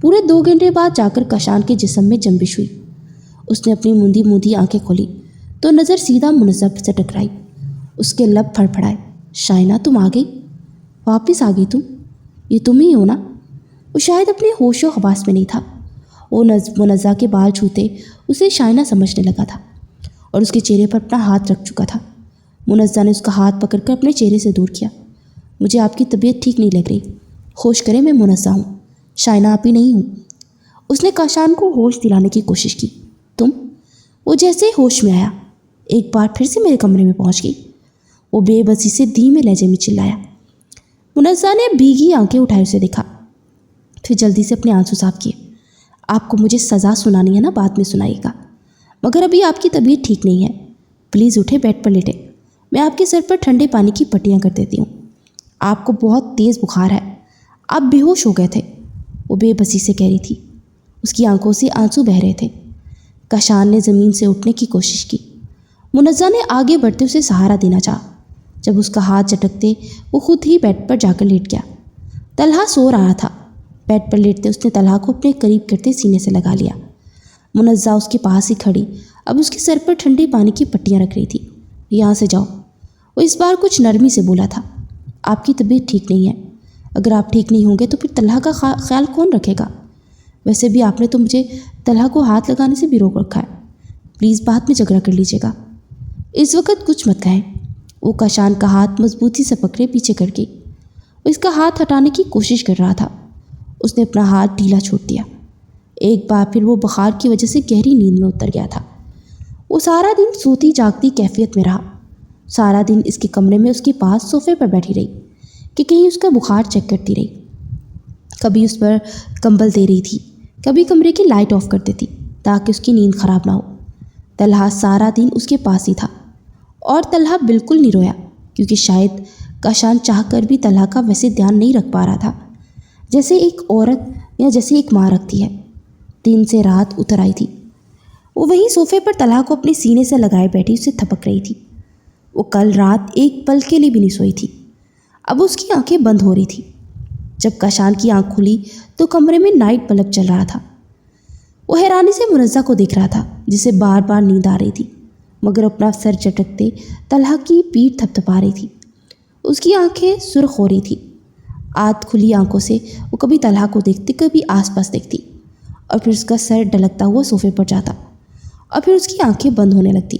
پورے 2 گھنٹے بعد جا کر کاشان کے جسم میں جنبش ہوئی۔ اس نے اپنی موندی آنکھیں کھولی تو نظر سیدھا منزہ سے ٹکرائی۔ اس کے لب پھڑپھڑائے۔ شائنہ تم آ گئی، واپس آ گئی تم، یہ تم ہی ہو نا؟ وہ شاید اپنے ہوش و حواس میں نہیں تھا۔ وہ منزہ کے بال چھوتے اسے شائنہ سمجھنے لگا تھا اور اس کے چہرے پر اپنا ہاتھ رکھ چکا تھا۔ منزہ نے اس کا ہاتھ پکڑ کر اپنے چہرے سے دور کیا۔ مجھے آپ کی طبیعت ٹھیک نہیں لگ رہی، ہوش کرے میں منزہ ہوں، شائنہ آپ ہی نہیں ہوں۔ اس نے کاشان کو ہوش دلانے کی کوشش کی۔ تم؟ وہ جیسے ہوش میں آیا ایک بار پھر سے میرے کمرے میں پہنچ گئی۔ وہ بے بسی سے دھیمے لہجے میں چلایا۔ منزہ نے بھیگی آنکھیں اٹھائے اسے دیکھا، پھر جلدی سے اپنے آنسو صاف کیے۔ آپ کو مجھے سزا سنانی ہے نا، بعد میں سنائیے گا، مگر ابھی آپ کی طبیعت ٹھیک نہیں ہے، پلیز اٹھے، بیڈ پر لیٹے، میں آپ کے سر پر ٹھنڈے پانی کی پٹیاں کر دیتی ہوں، آپ کو بہت تیز بخار ہے، آپ بے ہوش ہو گئے تھے، وہ بے بسی سے کہہ رہی تھی۔ اس کی آنکھوں سے آنسو بہہ رہے تھے۔ کاشان نے زمین سے اٹھنے کی کوشش کی۔ منزہ نے آگے بڑھتے اسے سہارا دینا چاہا۔ جب اس کا ہاتھ چٹکتے وہ خود ہی بیڈ پر جا کر لیٹ گیا۔ طلحہ سو رہا تھا۔ بیڈ پر لیٹتے اس نے طلحہ کو اپنے قریب کرتے سینے سے لگا لیا۔ منزہ اس کے پاس ہی کھڑی اب اس کے سر پر ٹھنڈے پانی کی پٹیاں رکھ رہی تھی۔ یہاں سے جاؤ، وہ اس بار کچھ نرمی سے بولا تھا۔ آپ کی طبیعت ٹھیک نہیں ہے، اگر آپ ٹھیک نہیں ہوں گے تو پھر طلحہ کا خیال کون رکھے گا؟ ویسے بھی آپ نے تو مجھے طلحہ کو ہاتھ لگانے سے بھی روک رکھا ہے، پلیز بعد میں جھگڑا کر لیجیے گا، اس وقت کچھ مت کہیں۔ وہ کاشان کا ہاتھ مضبوطی سے پکڑے پیچھے کر گئی۔ وہ اس کا ہاتھ ہٹانے کی کوشش کر رہا تھا۔ اس نے اپنا ہاتھ ڈھیلا چھوڑ دیا۔ ایک بار پھر وہ بخار کی وجہ سے گہری نیند میں اتر گیا تھا۔ وہ سارا دن سوتی جاگتی کیفیت میں رہا۔ سارا دن اس کے کمرے میں اس کے پاس صوفے پر بیٹھی رہی کہ کہیں اس کا بخار چیک کرتی رہی۔ کبھی اس پر کمبل دے رہی تھی، کبھی کمرے کی لائٹ آف کر دیتی تاکہ اس کی نیند خراب نہ ہو۔ طلحہ سارا دن اس کے پاس ہی تھا اور طلحہ بالکل نہیں رویا، کیونکہ شاید کاشان چاہ کر بھی طلحہ کا ویسے دھیان نہیں رکھ پا رہا تھا جیسے ایک عورت یا جیسے ایک ماں رکھتی ہے۔ دن سے رات اتر آئی تھی۔ وہ وہیں صوفے پر طلحہ کو اپنے سینے سے لگائے بیٹھی اسے تھپک رہی تھی۔ وہ کل رات ایک پل کے لیے بھی نہیں سوئی تھی۔ اب اس کی آنکھیں بند ہو رہی تھی۔ جب کاشان کی آنکھ کھلی تو کمرے میں نائٹ بلب چل رہا تھا۔ وہ حیرانی سے منزہ کو دیکھ رہا تھا جسے بار بار نیند آ رہی تھی، مگر اپنا سر چٹکتے طلحہ کی پیٹھ تھپتھپا رہی تھی۔ اس کی آنکھیں سرخ ہو رہی تھی۔ آدھ کھلی آنکھوں سے وہ کبھی طلحہ کو دیکھتی، کبھی آس پاس دیکھتی، اور پھر اس کا سر ڈھلکتا ہوا صوفے پر جاتا، اور پھر اس کی آنکھیں بند ہونے لگتی۔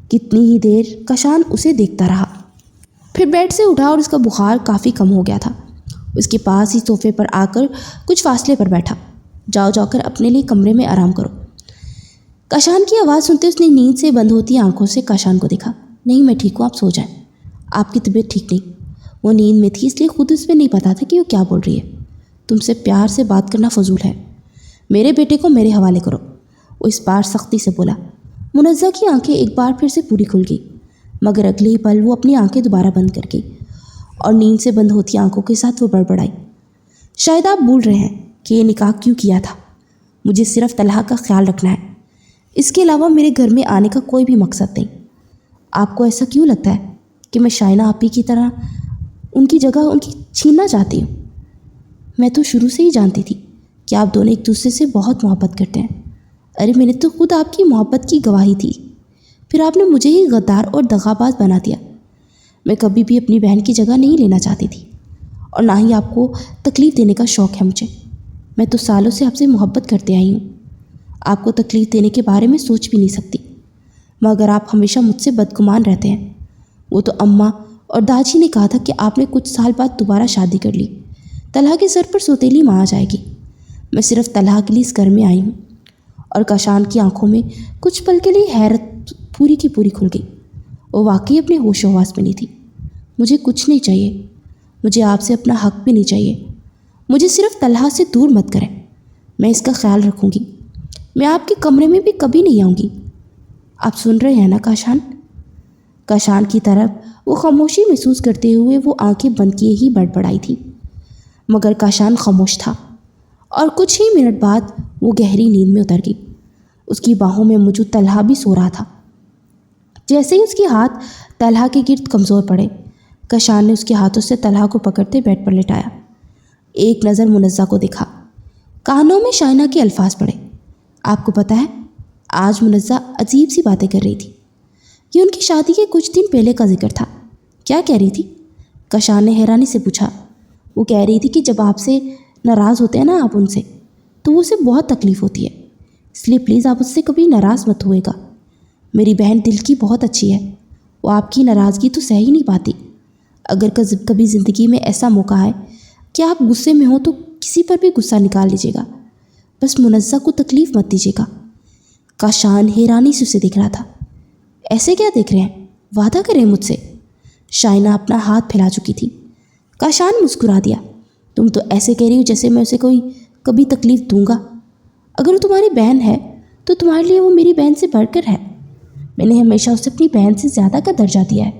کتنی ہی دیر کاشان اسے دیکھتا رہا، پھر بیڈ سے اٹھا اور اس کا بخار کافی کم ہو گیا تھا۔ اس کے پاس ہی صوفے پر آ کر کچھ فاصلے پر بیٹھا۔ جا کر اپنے لیے کمرے میں آرام کرو۔ کاشان کی آواز سنتے اس نے نیند سے بند ہوتی آنکھوں سے کاشان کو دیکھا۔ نہیں، میں ٹھیک ہوں، آپ سو جائیں، آپ کی طبیعت ٹھیک نہیں۔ وہ نیند میں تھی، اس لیے خود اس میں نہیں پتا تھا کہ وہ کیا بول رہی ہے۔ تم سے پیار سے بات کرنا فضول ہے، میرے بیٹے کو میرے حوالے کرو، وہ اس بار سختی سے بولا۔ منزہ کی آنکھیں ایک بار پھر سے پوری کھل گئی، مگر اگلے ہی پل وہ اپنی آنکھیں دوبارہ بند کر گئی اور نیند سے بند ہوتی آنکھوں کے ساتھ وہ بڑبڑائی۔ شاید آپ بول رہے ہیں کہ یہ نکاح کیوں کیا تھا؟ مجھے صرف طلحہ کا خیال رکھنا ہے، اس کے علاوہ میرے گھر میں آنے کا کوئی بھی مقصد نہیں۔ آپ کو ایسا کیوں لگتا ہے کہ میں شائنہ آپی کی طرح ان کی جگہ ان کی چھیننا چاہتی ہوں؟ میں تو شروع سے ہی جانتی تھی کہ آپ دونوں ایک دوسرے سے بہت محبت کرتے ہیں۔ ارے میں نے تو خود آپ کی محبت کی گواہی تھی، پھر آپ نے مجھے ہی غدار اور دغاباز بنا دیا۔ میں کبھی بھی اپنی بہن کی جگہ نہیں لینا چاہتی تھی، اور نہ ہی آپ کو تکلیف دینے کا شوق ہے مجھے۔ میں تو سالوں سے آپ سے محبت کرتے آئی ہوں، آپ کو تکلیف دینے کے بارے میں سوچ بھی نہیں سکتی، مگر آپ ہمیشہ مجھ سے بدگمان رہتے ہیں۔ وہ تو اماں اور داجی نے کہا تھا کہ آپ نے کچھ سال بعد دوبارہ شادی کر لی، طلحہ کے سر پر سوتیلی ماں آ جائے گی۔ میں صرف طلحہ کے لیے اس گھر میں آئی ہوں۔ اور کاشان کی آنکھوں میں کچھ پل کے لیے حیرت پوری کی پوری کھل گئی۔ وہ واقعی اپنے ہوش و حواس میں نہیں تھی۔ مجھے کچھ نہیں چاہیے، مجھے آپ سے اپنا حق بھی نہیں چاہیے، مجھے صرف طلحہ سے دور مت کریں، میں اس کا خیال رکھوں گی، میں آپ کے کمرے میں بھی کبھی نہیں آؤں گی۔ آپ سن رہے ہیں نا کاشان؟ کاشان کی طرف وہ خاموشی محسوس کرتے ہوئے وہ آنکھیں بند کیے ہی بڑبڑائی تھی، مگر کاشان خاموش تھا، اور کچھ ہی منٹ بعد وہ گہری نیند میں اتر گئی۔ اس کی باہوں میں موجود طلحہ بھی سو رہا تھا۔ جیسے ہی اس کے ہاتھ طلحہ کے گرد کمزور پڑے، کاشان نے اس کے ہاتھوں سے طلحہ کو پکڑتے بیڈ پر لٹایا۔ ایک نظر منزہ کو دیکھا، کانوں میں شائنہ کے الفاظ پڑے۔ آپ کو پتہ ہے، آج منزہ عجیب سی باتیں کر رہی تھی۔ یہ ان کی شادی کے کچھ دن پہلے کا ذکر تھا۔ کیا کہہ رہی تھی؟ کاشان نے حیرانی سے پوچھا۔ وہ کہہ رہی تھی کہ جب آپ سے ناراض ہوتے ہیں نا آپ ان سے، تو وہ اسے بہت تکلیف ہوتی ہے، اس لیے پلیز آپ اس سے کبھی ناراض مت ہوئے گا۔ میری بہن دل کی بہت اچھی ہے، وہ آپ کی ناراضگی تو سہ ہی نہیں پاتی۔ اگر کبھی زندگی میں ایسا موقع ہے کہ آپ غصے میں ہوں تو کسی پر بھی غصہ نکال لیجیے گا، بس منزہ کو تکلیف مت دیجیے گا۔ کاشان حیرانی سے اسے دیکھ رہا تھا۔ ایسے کیا دیکھ رہے ہیں؟ وعدہ کریں مجھ سے۔ شائنہ اپنا ہاتھ پھیلا چکی تھی۔ کاشان مسکرا دیا۔ تم تو ایسے کہہ رہی ہو جیسے میں اسے کبھی تکلیف دوں گا۔ اگر وہ تمہاری بہن ہے تو تمہارے لیے وہ میری بہن سے بڑھ کر ہے۔ میں نے ہمیشہ اسے اپنی بہن سے زیادہ کا درجہ دیا ہے۔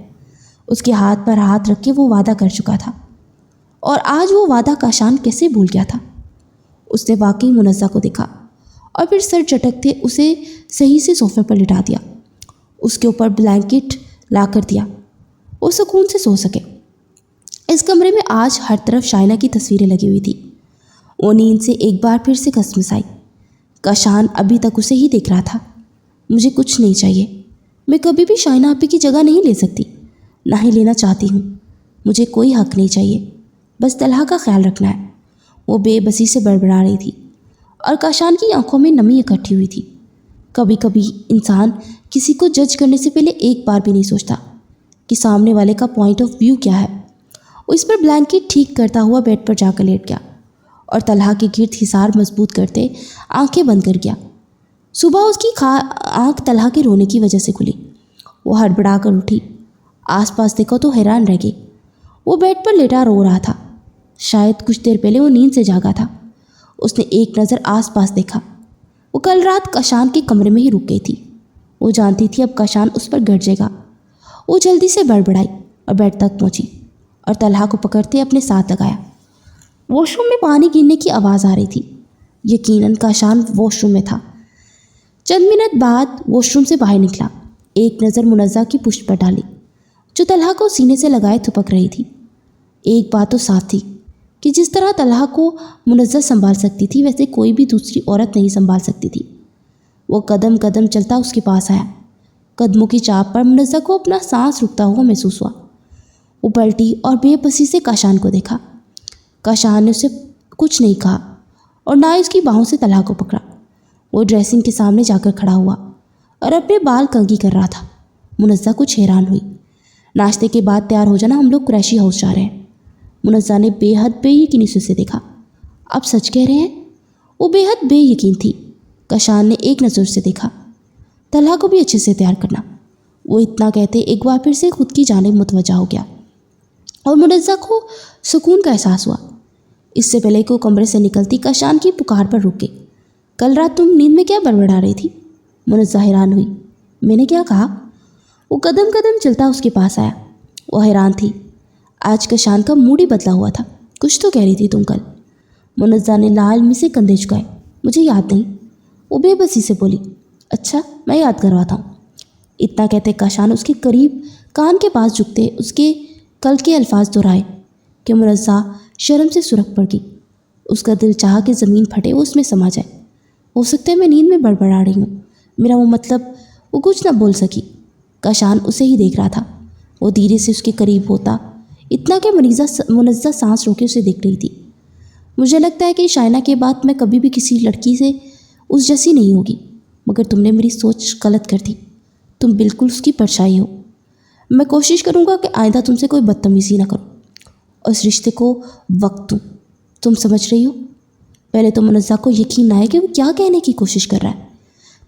اس کے ہاتھ پر ہاتھ رکھ کے وہ وعدہ کر چکا تھا، اور آج وہ وعدہ کاشان کیسے بھول گیا تھا؟ اس نے واقعی منزہ کو دیکھا اور پھر سر جھٹکتے اسے صحیح سے صوفے پر لٹا دیا، اس کے اوپر بلینکٹ لا کر دیا، وہ سکون سے سو سکے۔ اس کمرے میں آج ہر طرف شائنہ کی تصویریں لگی ہوئی تھی۔ وہ نیند سے ایک بار پھر سے کسمس آئی۔ کاشان ابھی تک اسے ہی دیکھ رہا تھا۔ مجھے کچھ نہیں چاہیے، میں کبھی بھی شائنہ آپی کی جگہ نہیں لے سکتی، نہ ہی لینا چاہتی ہوں۔ مجھے کوئی حق نہیں چاہیے، بس طلحہ کا خیال رکھنا ہے۔ وہ بے بسی سے بڑبڑا رہی تھی اور کاشان کی آنکھوں میں نمی اکٹھی ہوئی تھی۔ کبھی کبھی انسان کسی کو جج کرنے سے پہلے ایک بار بھی نہیں سوچتا کہ سامنے والے کا پوائنٹ آف ویو کیا ہے۔ وہ اس پر بلینکٹ ٹھیک کرتا ہوا بیڈ پر جا کر لیٹ گیا اور طلحہ کے گرد حصار مضبوط کرتے آنکھیں بند کر گیا۔ صبح اس کی آنکھ طلحہ کے رونے کی وجہ سے کھلی۔ وہ ہڑبڑا کر اٹھی، آس پاس دیکھو تو حیران رہ گئی۔ وہ بیڈ پر لیٹا رو رہا تھا۔ شاید کچھ دیر پہلے وہ نیند سے جاگا تھا۔ اس نے ایک نظر آس پاس دیکھا۔ وہ کل رات کاشان کے کمرے میں ہی رک گئی تھی۔ وہ جانتی تھی اب کاشان اس پر گرجے گا۔ وہ جلدی سے بڑبڑائی اور بیڈ تک پہنچی اور طلحہ کو پکڑتے اپنے ساتھ لگایا۔ واش روم میں پانی گرنے کی آواز آ رہی تھی۔ یقیناً کاشان واش روم میں تھا۔ چند منٹ بعد واش روم سے باہر نکلا، ایک نظر منزہ کی پشت پر ڈالی جو طلحہ کو سینے سے لگائے تھپک رہی تھی۔ ایک بات تو صاف تھی کہ جس طرح طلحہ کو منزہ سنبھال سکتی تھی ویسے کوئی بھی دوسری عورت نہیں سنبھال سکتی تھی۔ وہ قدم قدم چلتا اس کے پاس آیا۔ قدموں کی چاپ پر منزہ کو اپنا سانس رکتا ہوا محسوس ہوا۔ وہ پلٹی اور بے بسی سے کاشان کو دیکھا۔ کاشان نے اسے کچھ نہیں کہا اور نہ اس کی باہوں سے طلحہ کو پکڑا۔ وہ ڈریسنگ کے سامنے جا کر کھڑا ہوا اور اپنے بال کنگھی کر رہا تھا۔ منزہ کچھ حیران ہوئی۔ ناشتے کے بعد تیار ہو جانا، ہم لوگ قریشی ہاؤس جا رہے ہیں۔ منزہ نے بے حد بے یقینی سے اسے دیکھا۔ آپ سچ کہہ رہے ہیں؟ وہ بے حد بے یقین تھی۔ کاشان نے ایک نظر سے دیکھا۔ طلحہ کو بھی اچھے سے تیار کرنا۔ وہ اتنا کہتے ایک بار پھر سے خود کی جانب متوجہ ہو گیا اور منزہ کو سکون کا احساس ہوا۔ اس سے پہلے کہ وہ کمرے سے نکلتی کاشان کی پکار پر رک گئی۔ کل رات تم نیند میں کیا بڑبڑا رہی تھی؟ منزہ حیران ہوئی۔ میں نے کیا کہا؟ وہ قدم قدم چلتا اس کے پاس آیا۔ وہ حیران تھی۔ آج کاشان کا موڈ ہی بدلا ہوا تھا۔ کچھ تو کہہ رہی تھی تم کل۔ منزہ نے لال می سے کندھے جھکائے۔ مجھے یاد نہیں، وہ بے بسی سے بولی۔ اچھا، میں یاد کرواتا ہوں۔ اتنا کہتے کاشان اس کے قریب کان کے پاس جھکتے اس کے کل کے الفاظ دہرائے کہ منزہ شرم سے سرخ پڑ گئی۔ اس کا دل چاہا کہ زمین پھٹے وہ اس میں سما جائے۔ ہو سکتا ہے میں نیند میں بڑبڑا رہی ہوں، میرا وہ مطلب۔ وہ کچھ نہ بول سکی۔ کاشان اسے ہی دیکھ رہا تھا۔ وہ دھیرے سے اس کے قریب ہوتا، اتنا کہ منزہ سانس روکے اسے دیکھ رہی تھی۔ مجھے لگتا ہے کہ شائنہ کے بعد میں کبھی بھی کسی لڑکی سے اس جیسی نہیں ہوگی، مگر تم نے میری سوچ غلط کر دی۔ تم بالکل اس کی پرچھائی ہو۔ میں کوشش کروں گا کہ آئندہ تم سے کوئی بدتمیزی نہ کروں اور اس رشتے کو وقت دوں۔ تم سمجھ رہی ہو؟ پہلے تو منزہ کو یقین نہ آئے کہ وہ کیا کہنے کی کوشش کر رہا ہے۔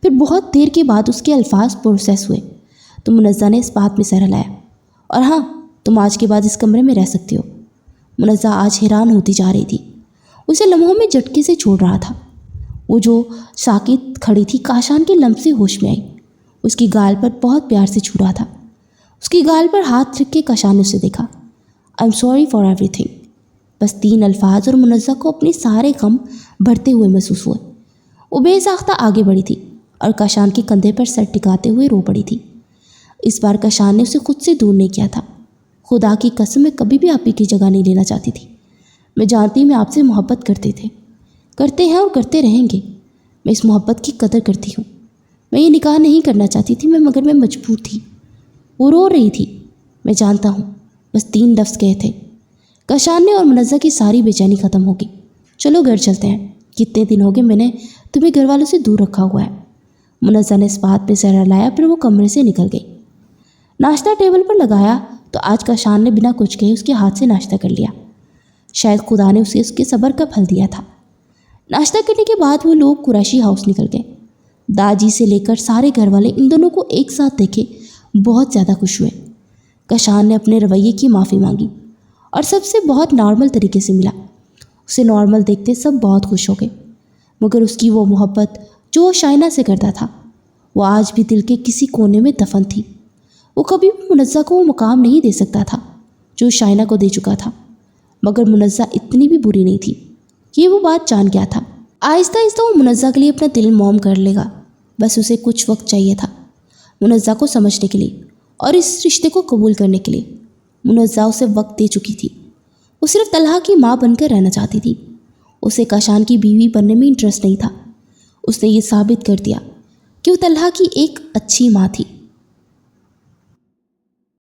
پھر بہت دیر کے بعد اس کے الفاظ پروسیس ہوئے تو منزہ نے اس بات میں سر ہلایا۔ اور ہاں، تم آج کے بعد اس کمرے میں رہ سکتی ہو۔ منزہ آج حیران ہوتی جا رہی تھی۔ اسے لمحوں میں جھٹکے سے چھوڑ رہا تھا۔ وہ جو ساکت کھڑی تھی کاشان کے لمح سے ہوش میں آئی۔ اس کی گال پر بہت پیار سے چھو رہا تھا۔ اس کی گال پر ہاتھ رکھ کے کاشان نے اسے دیکھا۔ I am sorry for every thing. بس 3 الفاظ اور منزہ کو اپنے سارے غم بڑھتے ہوئے محسوس ہوئے۔ وہ بے ساختہ آگے بڑھی تھی اور کاشان کے کندھے پر سر ٹکاتے ہوئے رو پڑی تھی۔ اس بار کاشان نے اسے خود سے دور نہیں کیا تھا۔ خدا کی قسم میں کبھی بھی آپ ہی کی جگہ نہیں لینا چاہتی تھی۔ میں جانتی میں آپ سے محبت کرتے ہیں اور کرتے رہیں گے۔ میں اس محبت کی قدر کرتی ہوں۔ میں یہ نکاح نہیں کرنا چاہتی تھی مگر میں مجبور تھی۔ وہ رو رہی تھی۔ میں جانتا ہوں، بس 3 لفظ کہے تھے۔ کاشان نے اور منزہ کی ساری بے چینی ختم ہو گئی۔ چلو گھر چلتے ہیں، کتنے دن ہو گئے میں نے تمہیں گھر والوں سے دور رکھا ہوا ہے۔ منزہ نے اس بات پہ سر ہلایا، پھر وہ کمرے سے نکل گئی۔ ناشتہ ٹیبل پر لگایا تو آج کاشان نے بنا کچھ کہے اس کے ہاتھ سے ناشتہ کر لیا۔ شاید خدا نے اسے اس کے صبر کا پھل دیا تھا۔ ناشتہ کرنے کے بعد وہ لوگ قریشی ہاؤس نکل گئے۔ داجی سے لے کر سارے گھر والے ان دونوں کو ایک ساتھ دیکھے بہت زیادہ خوش ہوئے۔ کاشان نے اپنے رویے کی معافی مانگی اور سب سے بہت نارمل طریقے سے ملا۔ اسے نارمل دیکھتے سب بہت خوش ہو گئے مگر اس کی وہ محبت جو وہ شائنہ سے کرتا تھا وہ آج بھی دل کے کسی کونے میں دفن تھی۔ وہ کبھی بھی منزہ کو وہ مقام نہیں دے سکتا تھا جو شائنہ کو دے چکا تھا، مگر منزہ اتنی بھی بری نہیں تھی، یہ وہ بات جان گیا تھا۔ آہستہ آہستہ وہ منزہ کے لیے اپنا دل موم کر لے گا، بس اسے کچھ وقت چاہیے تھا منزہ کو سمجھنے کے لیے اور اس رشتے کو قبول کرنے کے لیے۔ منزہ اسے وقت دے چکی تھی، وہ صرف طلحہ کی ماں بن کر رہنا چاہتی تھی، اسے کاشان کی بیوی بننے میں انٹرسٹ نہیں تھا۔ اس نے یہ ثابت کر دیا کہ وہ طلحہ کی ایک اچھی ماں تھی۔